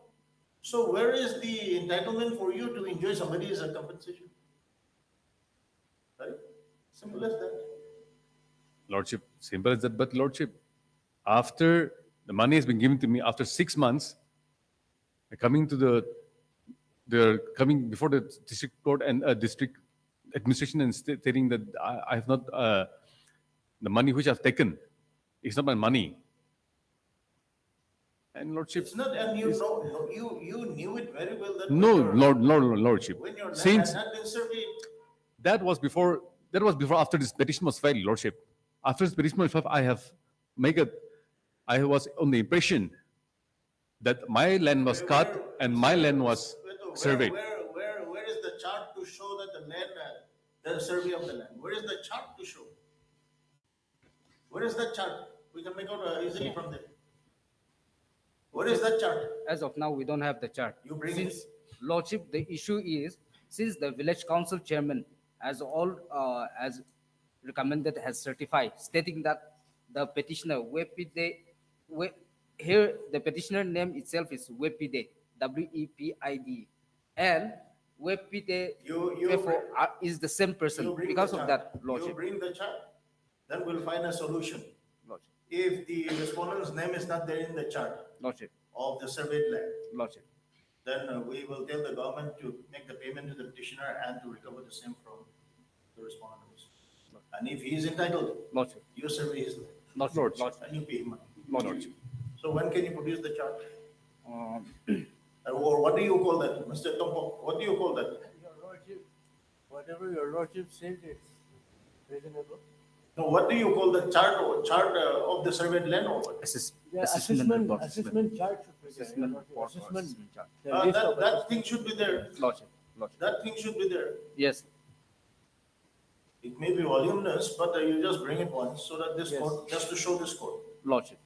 So where is the entitlement for you to enjoy somebody's compensation? Right? Simple as that. Lordship, simple as that. But Lordship, after the money has been given to me, after 6 months, coming to they're coming before the district court and district administration and stating that I have not the money which I've taken is not my money. And Lordship, It's not, and you know, no, you knew it very well that no, when your, Lordship. when your land Since had not been surveyed, that was before after this petition was filed, Lordship. After this petition was filed, I was on the impression that my land was cut and my land was surveyed. Where is the chart to show that the land, the survey of the land? Where is the chart to show? Where is that chart? We can make out easily from there. Where is that chart? As of now, we don't have the chart. You bring Since, Lordship, the issue is, since the village council chairman as recommended, has certified, stating that the petitioner, here the petitioner name itself is Wepide, W-E-P-I-D, and Wepide therefore is the same person. You bring Because the of chart. that, Lordship. You bring the chart, then we'll find a solution. Lordship. If the respondent's name is not there in the chart Lordship. of the surveyed land, Lordship. then we will tell the government to make the payment to the petitioner and to recover the same from the respondent. And if he is entitled, Lordship. you survey his land. Lordship. And you pay him money. Lordship. So when can you produce the chart? Or what do you call that, Mr. Tompo? What do you call that? Your Lordship, whatever your Lordship said is reasonable. No, what do you call the chart of the surveyed land or what? The assessment chart should be there. Assessment Your report or Lordship. assessment chart. The list of That thing should be there. Lordship. Lordship. That thing should be there. Yes. It may be voluminous, but you just bring it once so that this Yes. court, just to show this court, Lordship.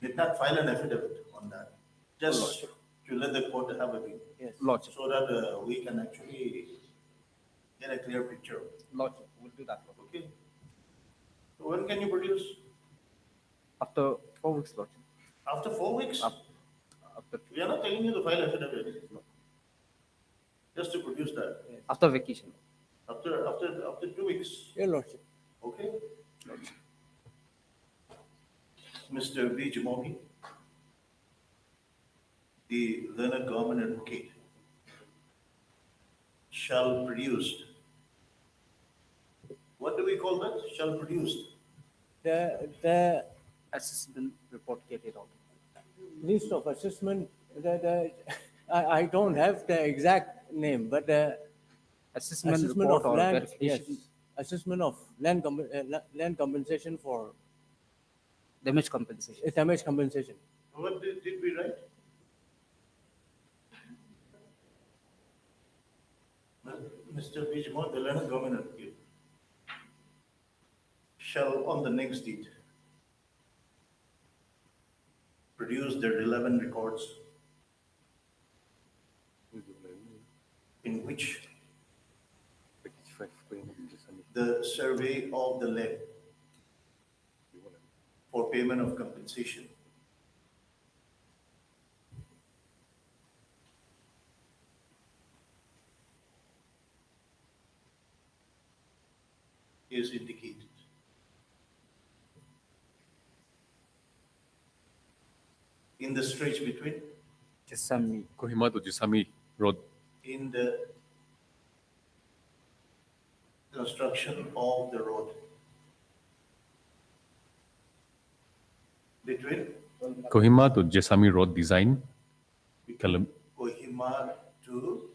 did not file an affidavit on that. Just Lordship. to let the court have a view. Yes. Lordship. So that we can actually get a clear picture. Lordship. We'll do that. Lordship. Okay. So when can you produce? After 4 weeks, Lordship. After 4 weeks? After, We are not telling you to file affidavit. Just to produce that. after vacation. After 2 weeks. Your Lordship. Okay? Mr. V. Jamohi, the learned government advocate, shall produce. What do we call that? Shall produce. The Assessment report carried out. list of assessment, I don't have the exact name, but the Assessment assessment report of or land, verification. yes, assessment of land compensation for Damage compensation. damage compensation. What did we write? Mr. V. Jamohi, the learned government advocate, shall on the next date produce their relevant records in which the survey of the land for payment of compensation is indicated. in the stretch between, Chisami. Kohima to Jisami Road. in the construction of the road. Between Kohima to Jisami Road design. Kohima to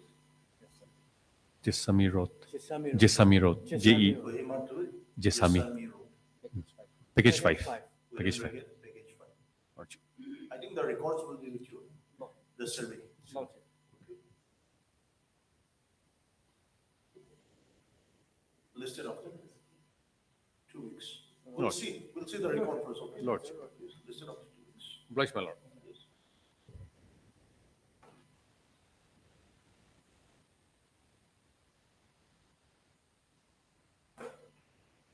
Jisami Road. Jisami Road. Jisami Road. JE. Kohima to Jisami. Road. Package 5. We'll Package make 5. it package 5. Lordship. I think the records will be with you, the survey. Lordship. Listed after 2 weeks. Lord. We'll see the record first, okay? Lordship. Listed after 2 weeks. Obliged, my lord.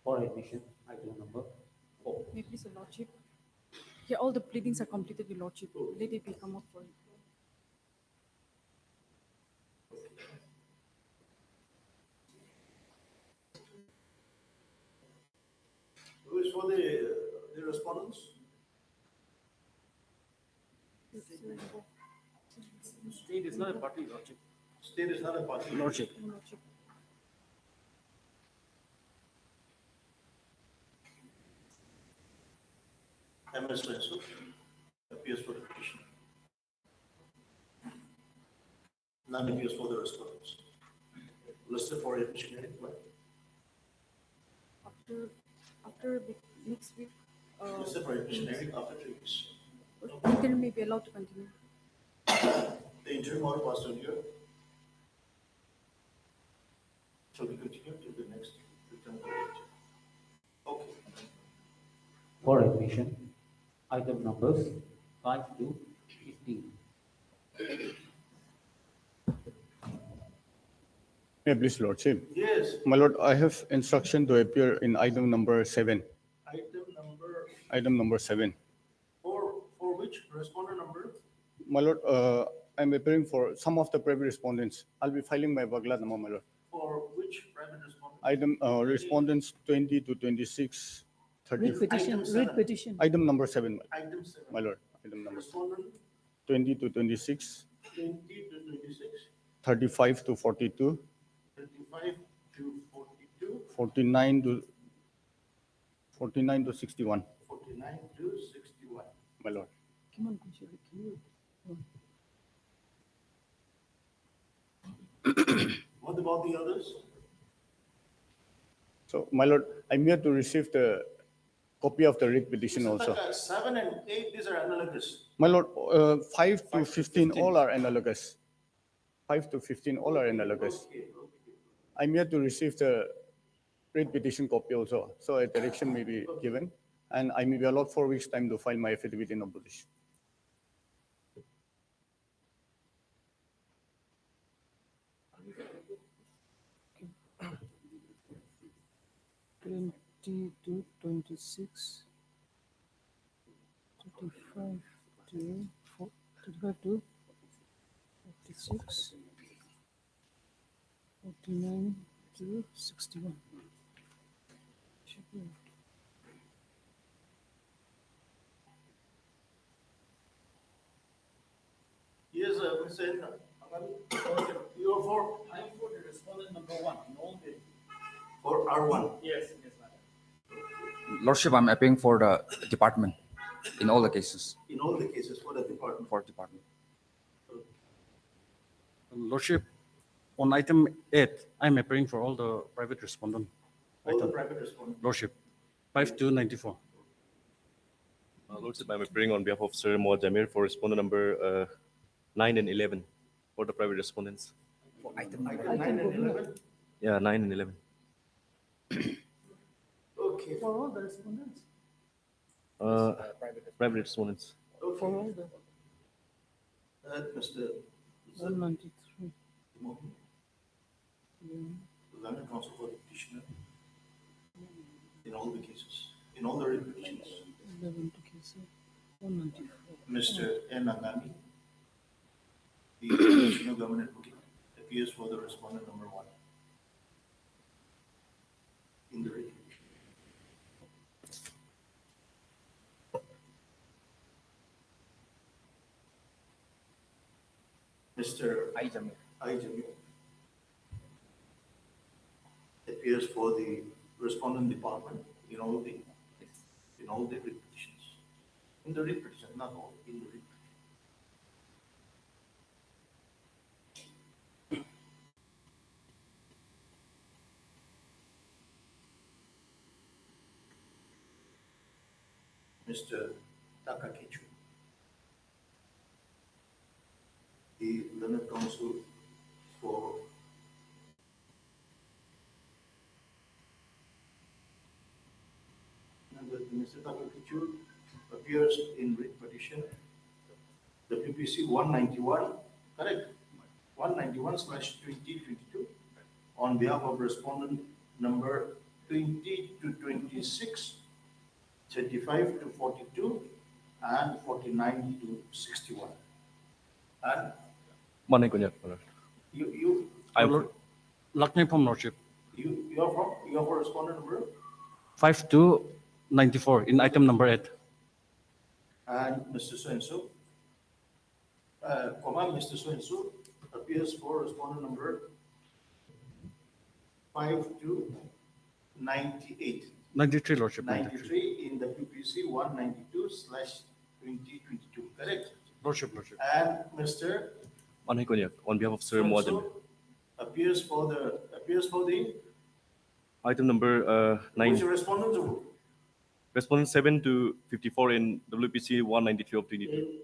For admission, item number 4. May I please, Your Lordship? Here, all the pleadings are completed, Your Lordship. Let it be come up for it. Who is for the respondents? State is not a party, Lordship. State is not a party. Lordship. Your Lordship. MS Lensu appears for the petition. None appears for the respondents. Listed for admission, right? After next week, Listed for admission after 3 weeks. interim may be allowed to continue. The interim order passed earlier. Shall we continue to the next return date? Okay. For admission, item numbers 5 to 15. May I please, Lordship? Yes, My lord, I have instruction to appear in item number 7. item number, 7. for which respondent number? My lord, I'm appearing for some of the private respondents. I'll be filing my Bagla number, my lord. For which private respondent? Item respondents 20 to 26, 30. Read petition, Item read 7. petition. Item number 7, Item 7. my lord. Item number Respondent 20 to 26, 20 to 26, 35 to 42, 35 to 42, 49 to 61, 49 to 61. my lord. Come on, Kushali, can you? What about the others? So, my lord, I'm here to receive the copy of the writ petition also. 7 and 8, these are analogous. My lord, 5 to 15, all are analogous. 5 to 15, all are analogous. I'm here to receive the writ petition copy also, so a direction may be given, and I may be allowed 4 weeks' time to file my affidavit in opposition. Twenty to 26, 35 to 35 to 46, 49 to 61. Should be. Yes, Mr. Enna. You are for? I am for the respondent number 1 in all the. For R1. Yes, madam. Lordship, I'm appealing for the department in all the cases. In all the cases for the department. For department. Lordship, on item 8, I'm appearing for all the private respondent. All the private respondents. Lordship, 5 to 94. Lordship, I'm appearing on behalf of Sir Mohd Jamir for respondent number 9 and 11 for the private respondents. For item Item 9 and 11. Yeah, 9 and 11. Okay. For all the respondents, Private respondents. for all the Mr. 193. Mohan, Learned counsel for the petitioner in all the cases, in all the petitions. 11 to case 194. Mr. N. Angami, the additional government advocate, appears for the respondent number 1 in the writ. Mr. I, Jamil. Jamil appears for the respondent department in all the writ petitions. In the writ petition, not all, in the writ petition. Mr. Takakichu, the learned counsel for Mr. Takakichu appears in writ petition WPC 191, correct? 191/2022 on behalf of respondent number 20 to 26, 35 to 42, and 49 to 61. And Manay ko niya, Lord. you I'm Lakme from Lordship. you are for respondent number 5 to 94 in item number 8. and Mr. So-and-so, Mr. So-and-so appears for respondent number 5 to 98. 93, Lordship. 93 in WPC 192/2022, correct? Lordship. And Mr. Manay ko niya, on behalf of Sir Mo Jamil. So-and-so appears for the Item number 9. which respondent to Respondent 7 to 54 in WPC 193 of 22.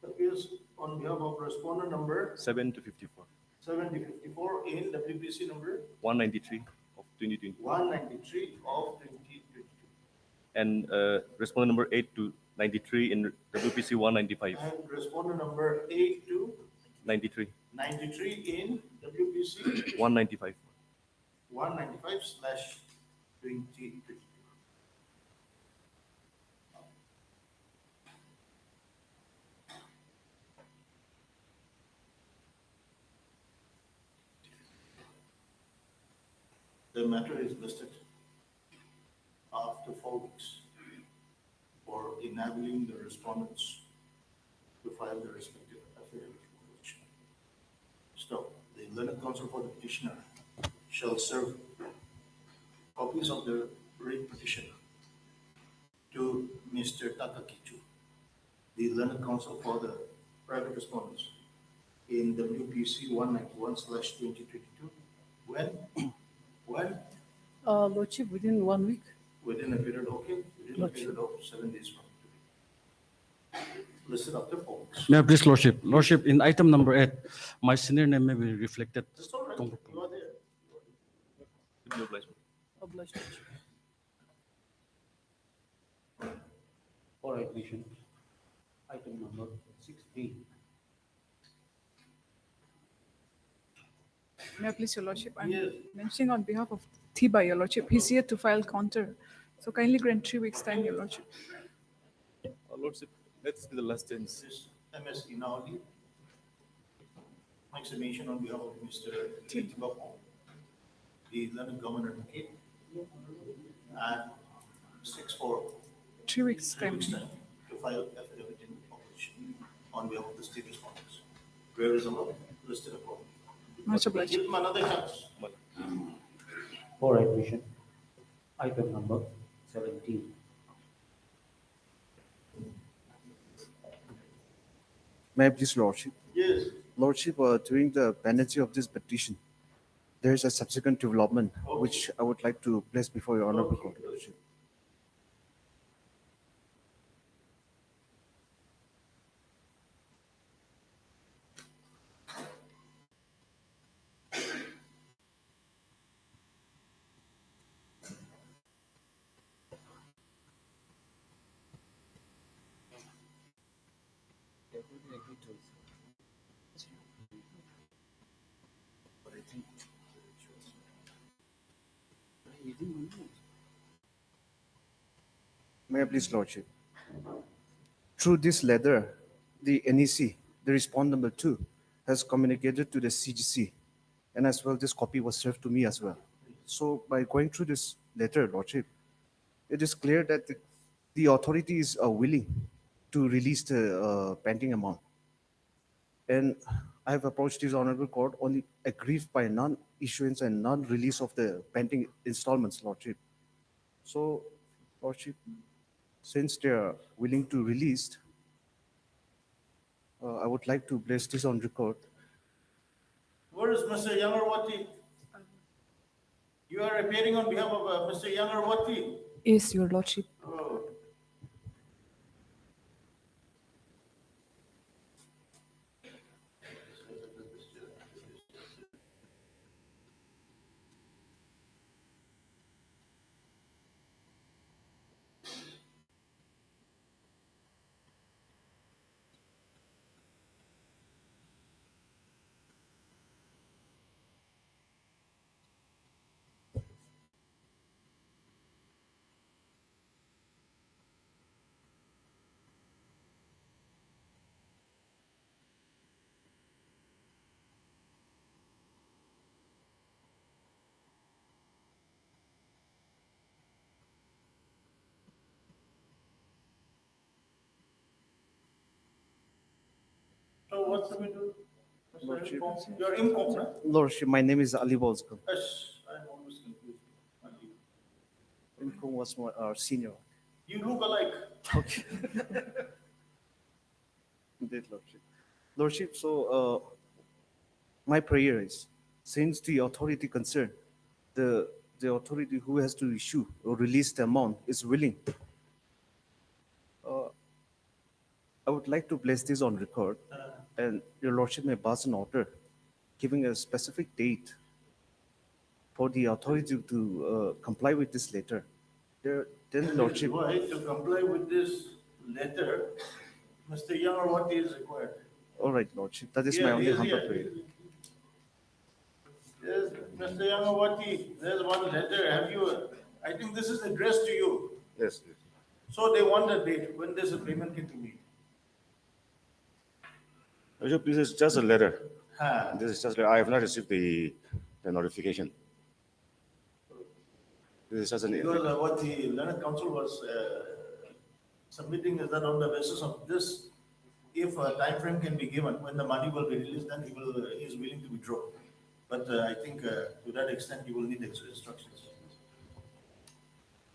appears on behalf of respondent number 7 to 54. 7 to 54 in WPC number 193 of 2020. 193 of 2022. And respondent number 8 to 93 in WPC 195. And respondent number 8 to 93. 93 in WPC 195. 195/2022. The matter is listed after 4 weeks for enabling the respondents to file their respective affidavit. So, the learned counsel for the petitioner shall serve copies of the writ petition to Mr. Takakichu, the learned counsel for the private respondents in WPC 191/2022. When? Lordship, within 1 week. Within a period, okay, within a Lordship. period of 7 days from today. Listed after 4 weeks. May I please, Lordship? Lordship, in item number 8, my senior name may be reflected. That's all right, you are there. Obliged. For admission, item number 16. May I please, Your Lordship? I'm Yes. mentioning on behalf of Thiba, Your Lordship. He's here to file counter. So kindly grant 3 weeks' time, Your Lordship. Lordship, let's be the last tense. This MS Inaudi makes a mention on behalf of Mr. Tibapo, the learned government advocate, and 6 for 3 weeks' 3 time. weeks' time to file affidavit in opposition on behalf of the state respondents. Where is the law listed accordingly? Much obliged. Give him another chance. For admission, item number 17. May I please, Lordship? Yes. Lordship, during the pendency of this petition, there is a subsequent development which I would like to place before your honorable court, Lordship. May I please, Lordship? Through this letter, the NEC, the respond number 2, has communicated to the CGC, and as well this copy was served to me as well. So by going through this letter, Lordship, it is clear that the authorities are willing to release the pending amount. And I have approached this honorable court only aggrieved by non-issuance and non-release of the pending installments, Lordship. So, Lordship, since they are willing to release, I would like to place this on record. Where is Mr. Yangarwati? You are appearing on behalf of Mr. Yangarwati. Yes, Your Lordship. Oh. So what's the matter? Lordship, You're Imkom, right? Lordship, my name is Ali Bozkam. Yes, I'm always confused. Imkom was our senior. You look alike. Okay. Indeed, Lordship. Lordship, so my prayer is, since the authority concerned, the authority who has to issue or release the amount is willing, I would like to place this on record, and your Lordship may pass an order giving a specific date for the authority to comply with this letter. Then, Lordship, Why, to comply with this letter, Mr. Yangarwati is required. all right, Lordship, that is my Yeah, only he is humble here. prayer. Yes, Mr. Yangarwati, there's one letter. Have you, I think this is addressed to you. Yes, yes. So they want a date when this payment can be made. Bishop, this is just a letter. Huh. This is just, I have not received the notification. This is just an. Because what the Learned Council was submitting is that on the basis of this, if a time frame can be given when the money will be released, then he is willing to withdraw. But I think to that extent, you will need extra instructions.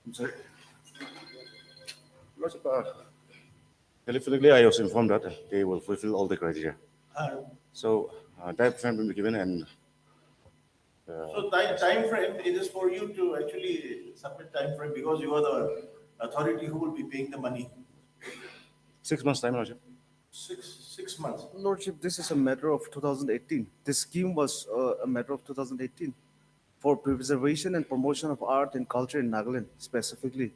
I'm sorry. Lordship, telephonically, I was informed that they will fulfill all the criteria. So that time will be given, and So time frame, it is for you to actually submit time frame because you are the authority who will be paying the money. 6 months time, Lordship. Six months. Lordship, this is a matter of 2018. This scheme was a matter of 2018 for preservation and promotion of art and culture in Nagaland specifically.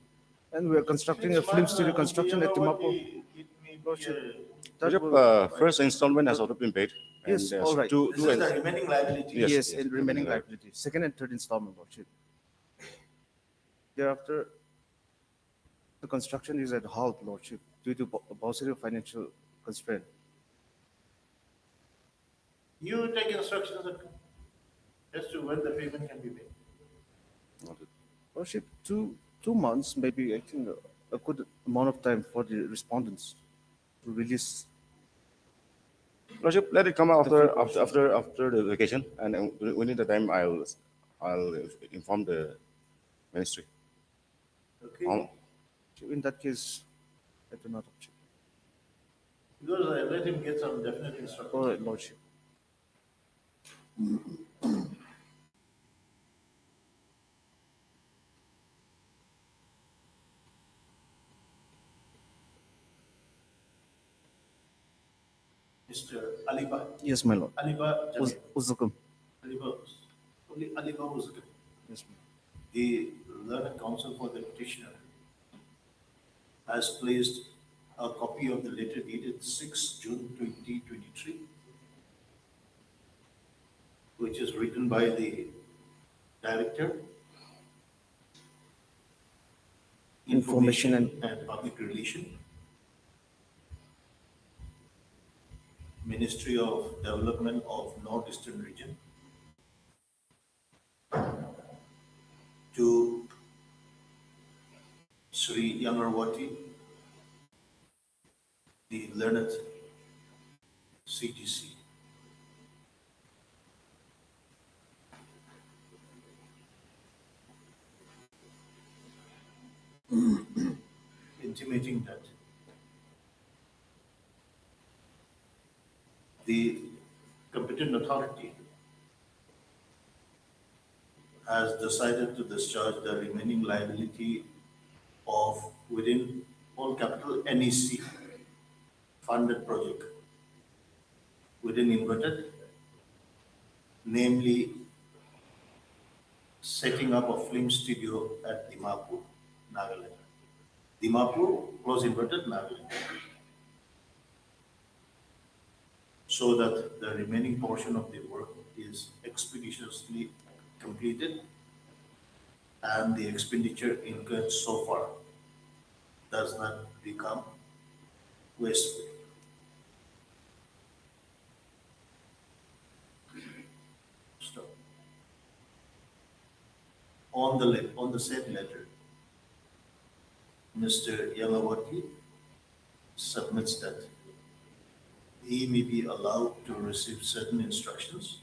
And we are constructing a film studio construction at Timapur. Lordship, Lordship, first installment has already been paid. and Yes, there's all right. two- This two is the ins- remaining liability. Yes, and remaining liability. Second and third installment, Lordship. Thereafter, the construction is at halt, Lordship, due to possible financial constraint. You take instructions as to when the payment can be made. Lordship, two months, maybe I think a good amount of time for the respondents to release. Lordship, let it come after the vacation, and within the time I'll inform the ministry. Okay. In that case, I do not object. Because I let him get some definite instructions. All right, Lordship. Mr. Aliba. Yes, my lord. Aliba Jamil. Uzukum. Aliba, only Aliba Uzukum. Yes, ma'am. The Learned Counsel for the petitioner has placed a copy of the letter dated 6 June 2023, which is written by the Director, Information and Public Relation, Ministry of Development of Northeastern Region, to Sri Yangarwati, the learned CGC. Intimating that the competent authority has decided to discharge the remaining liability of within all capital NEC funded project within inverted, namely setting up a film studio at Dimapur, Nagaland. Dimapur, close inverted, Nagaland. So that the remaining portion of the work is expeditiously completed and the expenditure incurred so far does not become wasteful. Stop. On the said letter, Mr. Yamawati submits that he may be allowed to receive certain instructions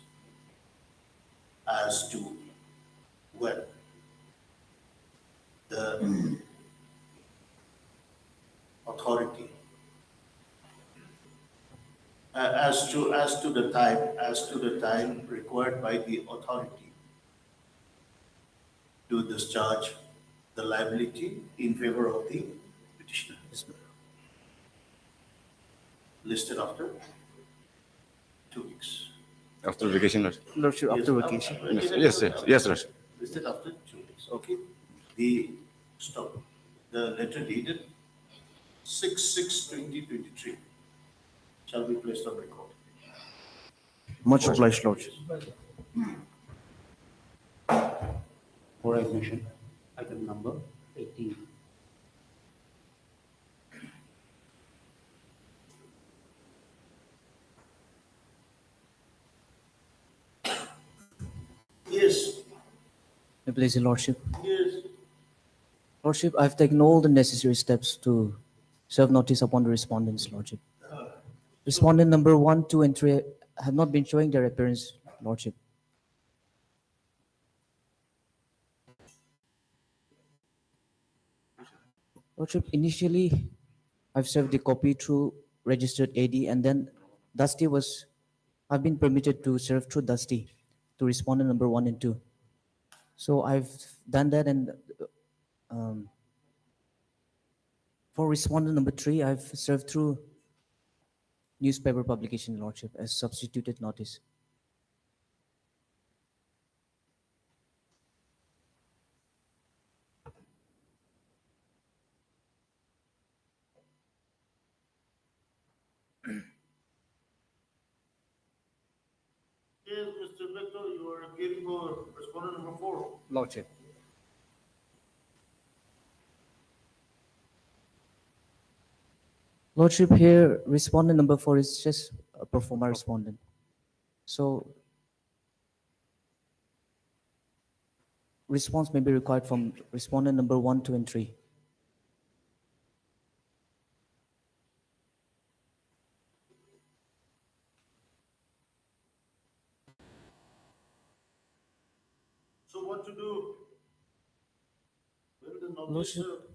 as to when the authority as to the time required by the authority to discharge the liability in favor of the petitioner. Listed after 2 weeks. After vacation, Lordship. Lordship, after Yes, vacation. Yes, Lordship. Listed after 2 weeks. Okay. Stop. The letter dated 6/6/2023 shall be placed on record. Much obliged, Lordship. For admission, item number 18. Yes, May please, Your Lordship. yes. Lordship, I've taken all the necessary steps to serve notice upon the respondents, Lordship. Respondent number 1, 2, and 3 have not been showing their appearance, Lordship. Lordship, initially, I've served the copy through registered AD, and then I've been permitted to serve through Dusty to respondent number 1 and 2. So I've done that, and um, for respondent number 3, I've served through newspaper publication, Lordship, as substituted notice. Yes, Mr. Beto, you are appearing for respondent number 4. Lordship. Lordship, here, respondent number 4 is just a pro forma respondent. So, response may be required from respondent number 1, 2, and 3. So what to do? When the notice, Lordship,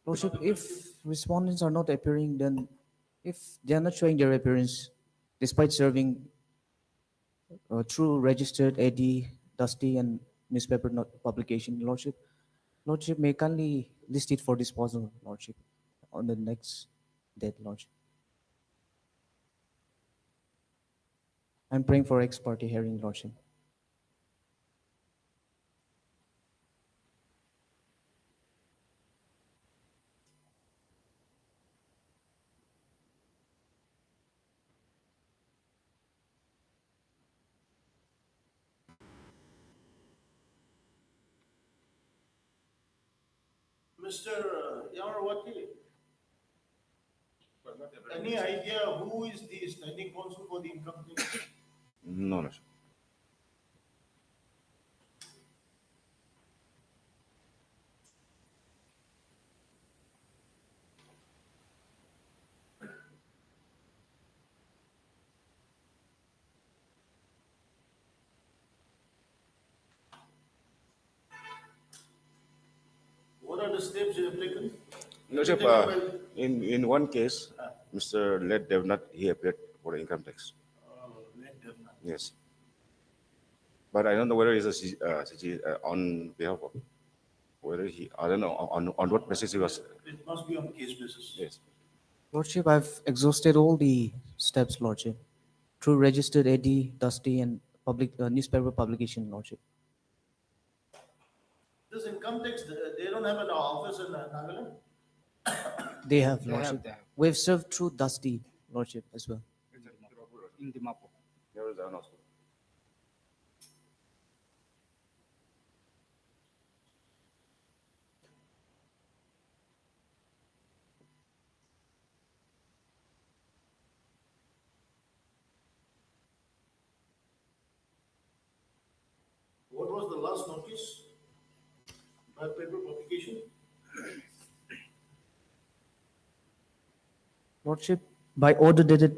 Lordship, if respondents are not appearing, then if they are not showing their appearance, despite serving through registered AD, Dusty, and newspaper publication, Lordship may kindly list it for disposal, Lordship, on the next date, Lordship. I'm praying for ex parte hearing, Lordship. Mr. Yamawati, any idea who is the standing counsel for the income tax? No, Lordship. the steps you have taken? Lordship, Taken by- in one case, Mr. Led Devnath, he appeared for the income tax. Let them know. Yes. But I don't know whether it's a on behalf of, whether he, I don't know on what basis he was. It must be on case basis. Yes. Lordship, I've exhausted all the steps, Lordship, through registered AD, Dusty, and public newspaper publication, Lordship. This income tax, they don't have an office in Nagaland? They have, They have, Lordship. they have. We've served through Dusty, Lordship, as well. In Dimapur. There is an hospital. What was the last notice by paper publication? Lordship, by order dated,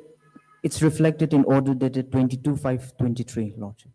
it's reflected in order dated 22/5/23, Lordship.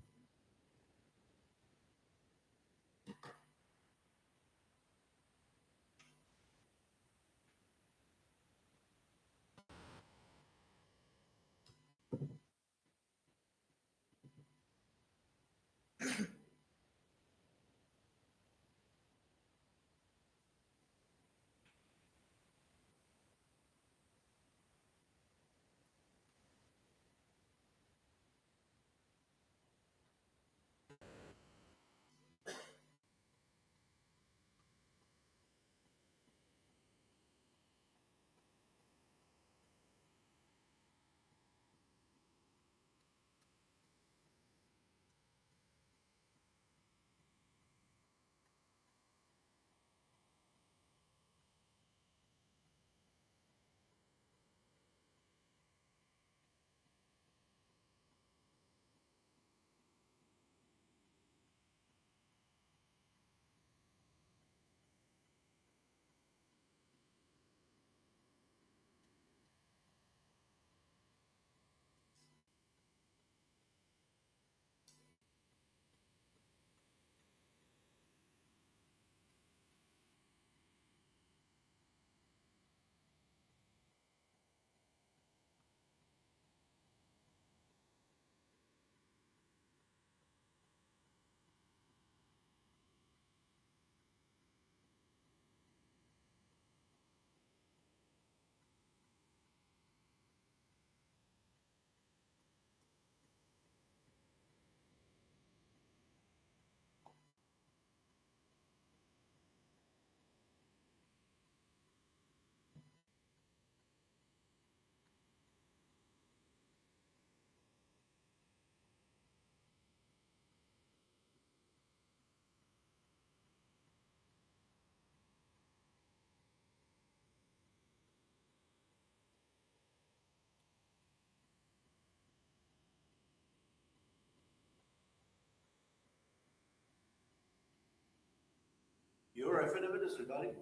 Your affidavit is regarding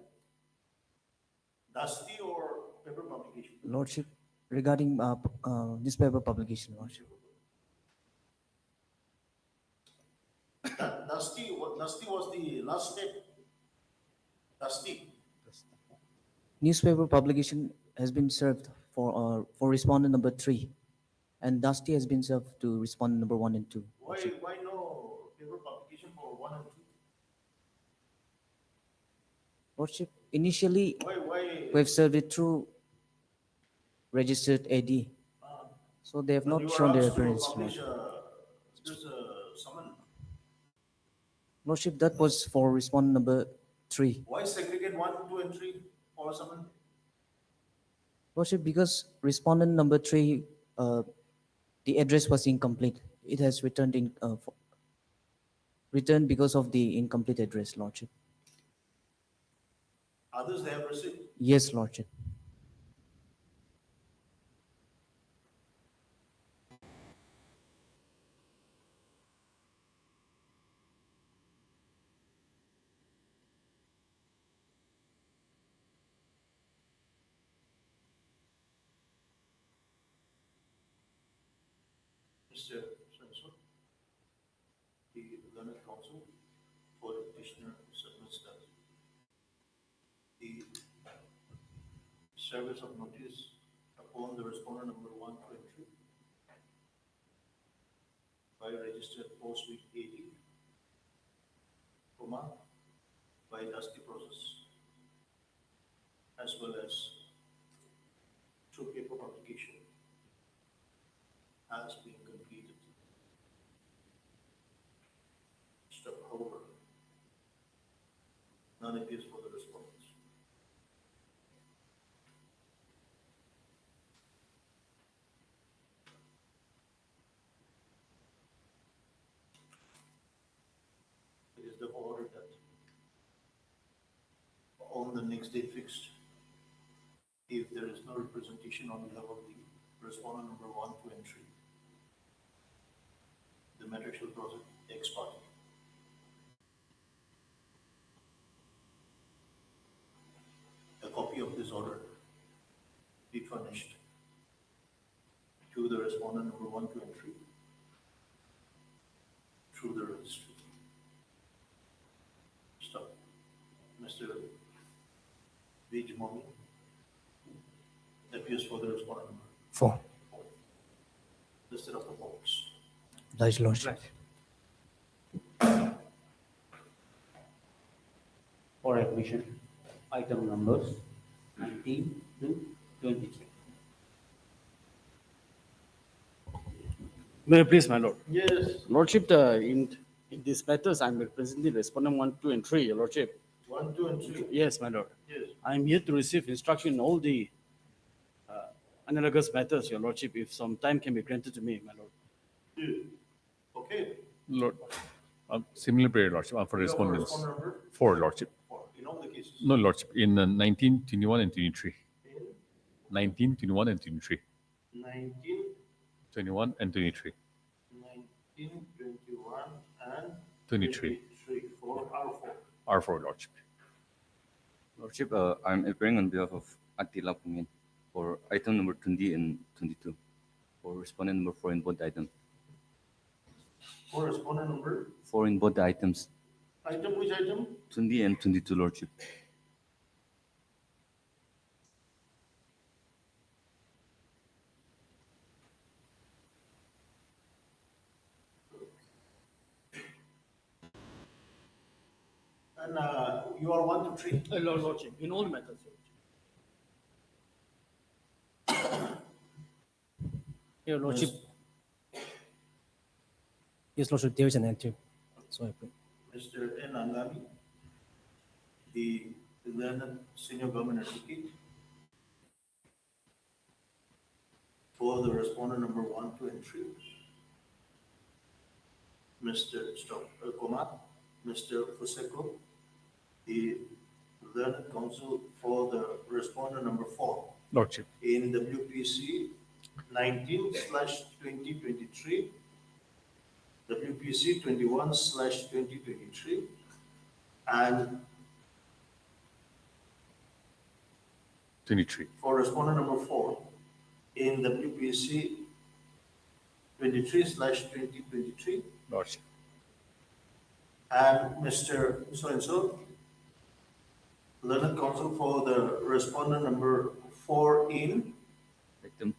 Dusty or paper publication? Lordship, regarding newspaper publication, Lordship. Dusty was the last step. Dusty. Newspaper publication has been served for respondent number 3, and Dusty has been served to respondent number 1 and 2. Why no paper publication for 1 and 2? Lordship, initially Why? we've served it through registered AD, so they have But you not were shown their asked to appearance. publish Lordship. this summon. Lordship, that was for respondent number 3. Why segregate 1, 2, and 3 for summon? Lordship, because respondent number 3, the address was incomplete. It has returned because of the incomplete address, Lordship. Others they have received. Yes, Lordship. Mr. Sensor, the learned counsel for the petitioner submits that. service of notice upon the respondent number 1, 2, and 3 by registered post with AD, by dusty process, as well as through paper publication has been completed. Step, however, none appears for the respondents. It is therefore ordered that on the next day fixed, if there is no representation on behalf of the respondent number 1, 2, and 3, the matter shall proceed ex parte. A copy of this order be furnished to the respondent number 1, 2, and 3 through the registry. Stop. Mr. V. Jimomi appears for the respondent number 4. listed of the box. Vice Lordship. For admission, item numbers 19 to 23. May I please, my lord? Yes. Lordship, in these matters, I'm representing respondent 1, 2, and 3, your lordship. 1, 2, and 3. Yes, my lord. Yes. I'm here to receive instruction in all the analogous matters, your lordship, if some time can be granted to me, my lord. Yeah. Okay. Lord, similar prayer, Lordship, for You have a respondents. respondent number? 4, Lordship. In all the cases. No, Lordship, in 19, 21, and 23. In 19, 21, and 23. 19, 21 and 23. 19, 21, and 23. 23 for R4. R4, Lordship. Lordship, I'm appearing on behalf of Attila Pungin for item number 20 and 22 for respondent number 4 in both items. For respondent number, 4 in both the items, item which item? 20 and 22, Lordship. And you are 1 to 3. Lordship, in all matters, Your Lordship. Yes, Lordship, there is an entry. So I put. Mr. N. Angami, the learned senior government advocate, for the respondent number 1, 2, and 3. Mr. Koma, Mr. Fuseko, the learned counsel for the respondent number 4 Lordship. in WPC 19/2023, WPC 21/2023, and 23. for respondent number 4 in WPC 23/2023, Lordship. and Mr. So-and-so, learned counsel for the respondent number 4 in Item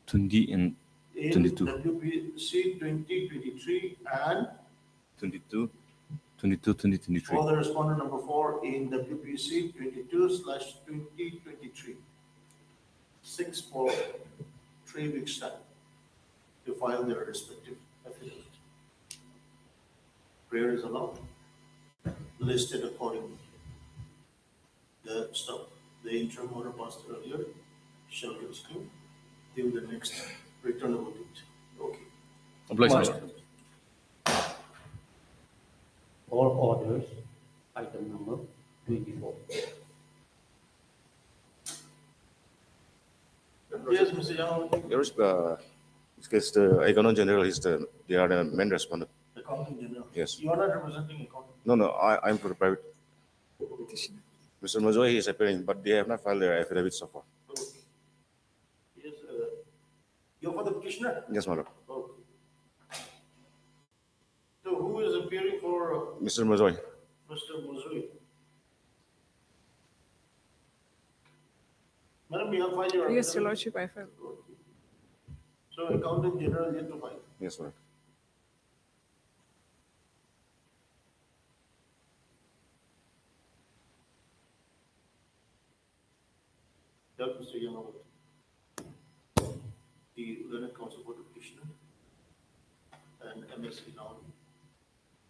20 and 22. WPC 2023, and 22, 2023. for the respondent number 4 in WPC 22/2023. 6 for 3 weeks' time to file their respective affidavit. Prayer is allowed, listed accordingly. The interim order passed earlier shall continue till the next returnable date. Okay. Obliged, my Lordship. lord. For orders, item number 24. Yes, Mr. Yang. This case, the Accountant General they are the main respondent. Accountant General. Yes. You are not representing accountant. No, I'm for the private petition. Mr. Mazoi is appearing, but they have not filed their affidavit so far. Okay. Yes, you're for the petitioner? Yes, madam. Okay. So who is appearing for Mr. Mazoi. Mr. Muzui? Madam, you have filed your. Yes, Your Lordship, I filed. So Accountant General yet to file. Yes, sir. That Mr. Yamamoto. The learned counsel for the petitioner and MSc now,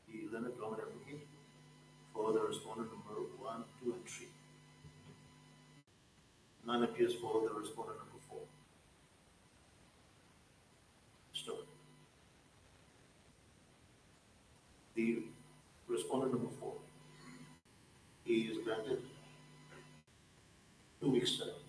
the learned government advocate for the respondent number 1, 2, and 3. None appears for the respondent number 4. Stop. The respondent number 4 is granted 2 weeks time.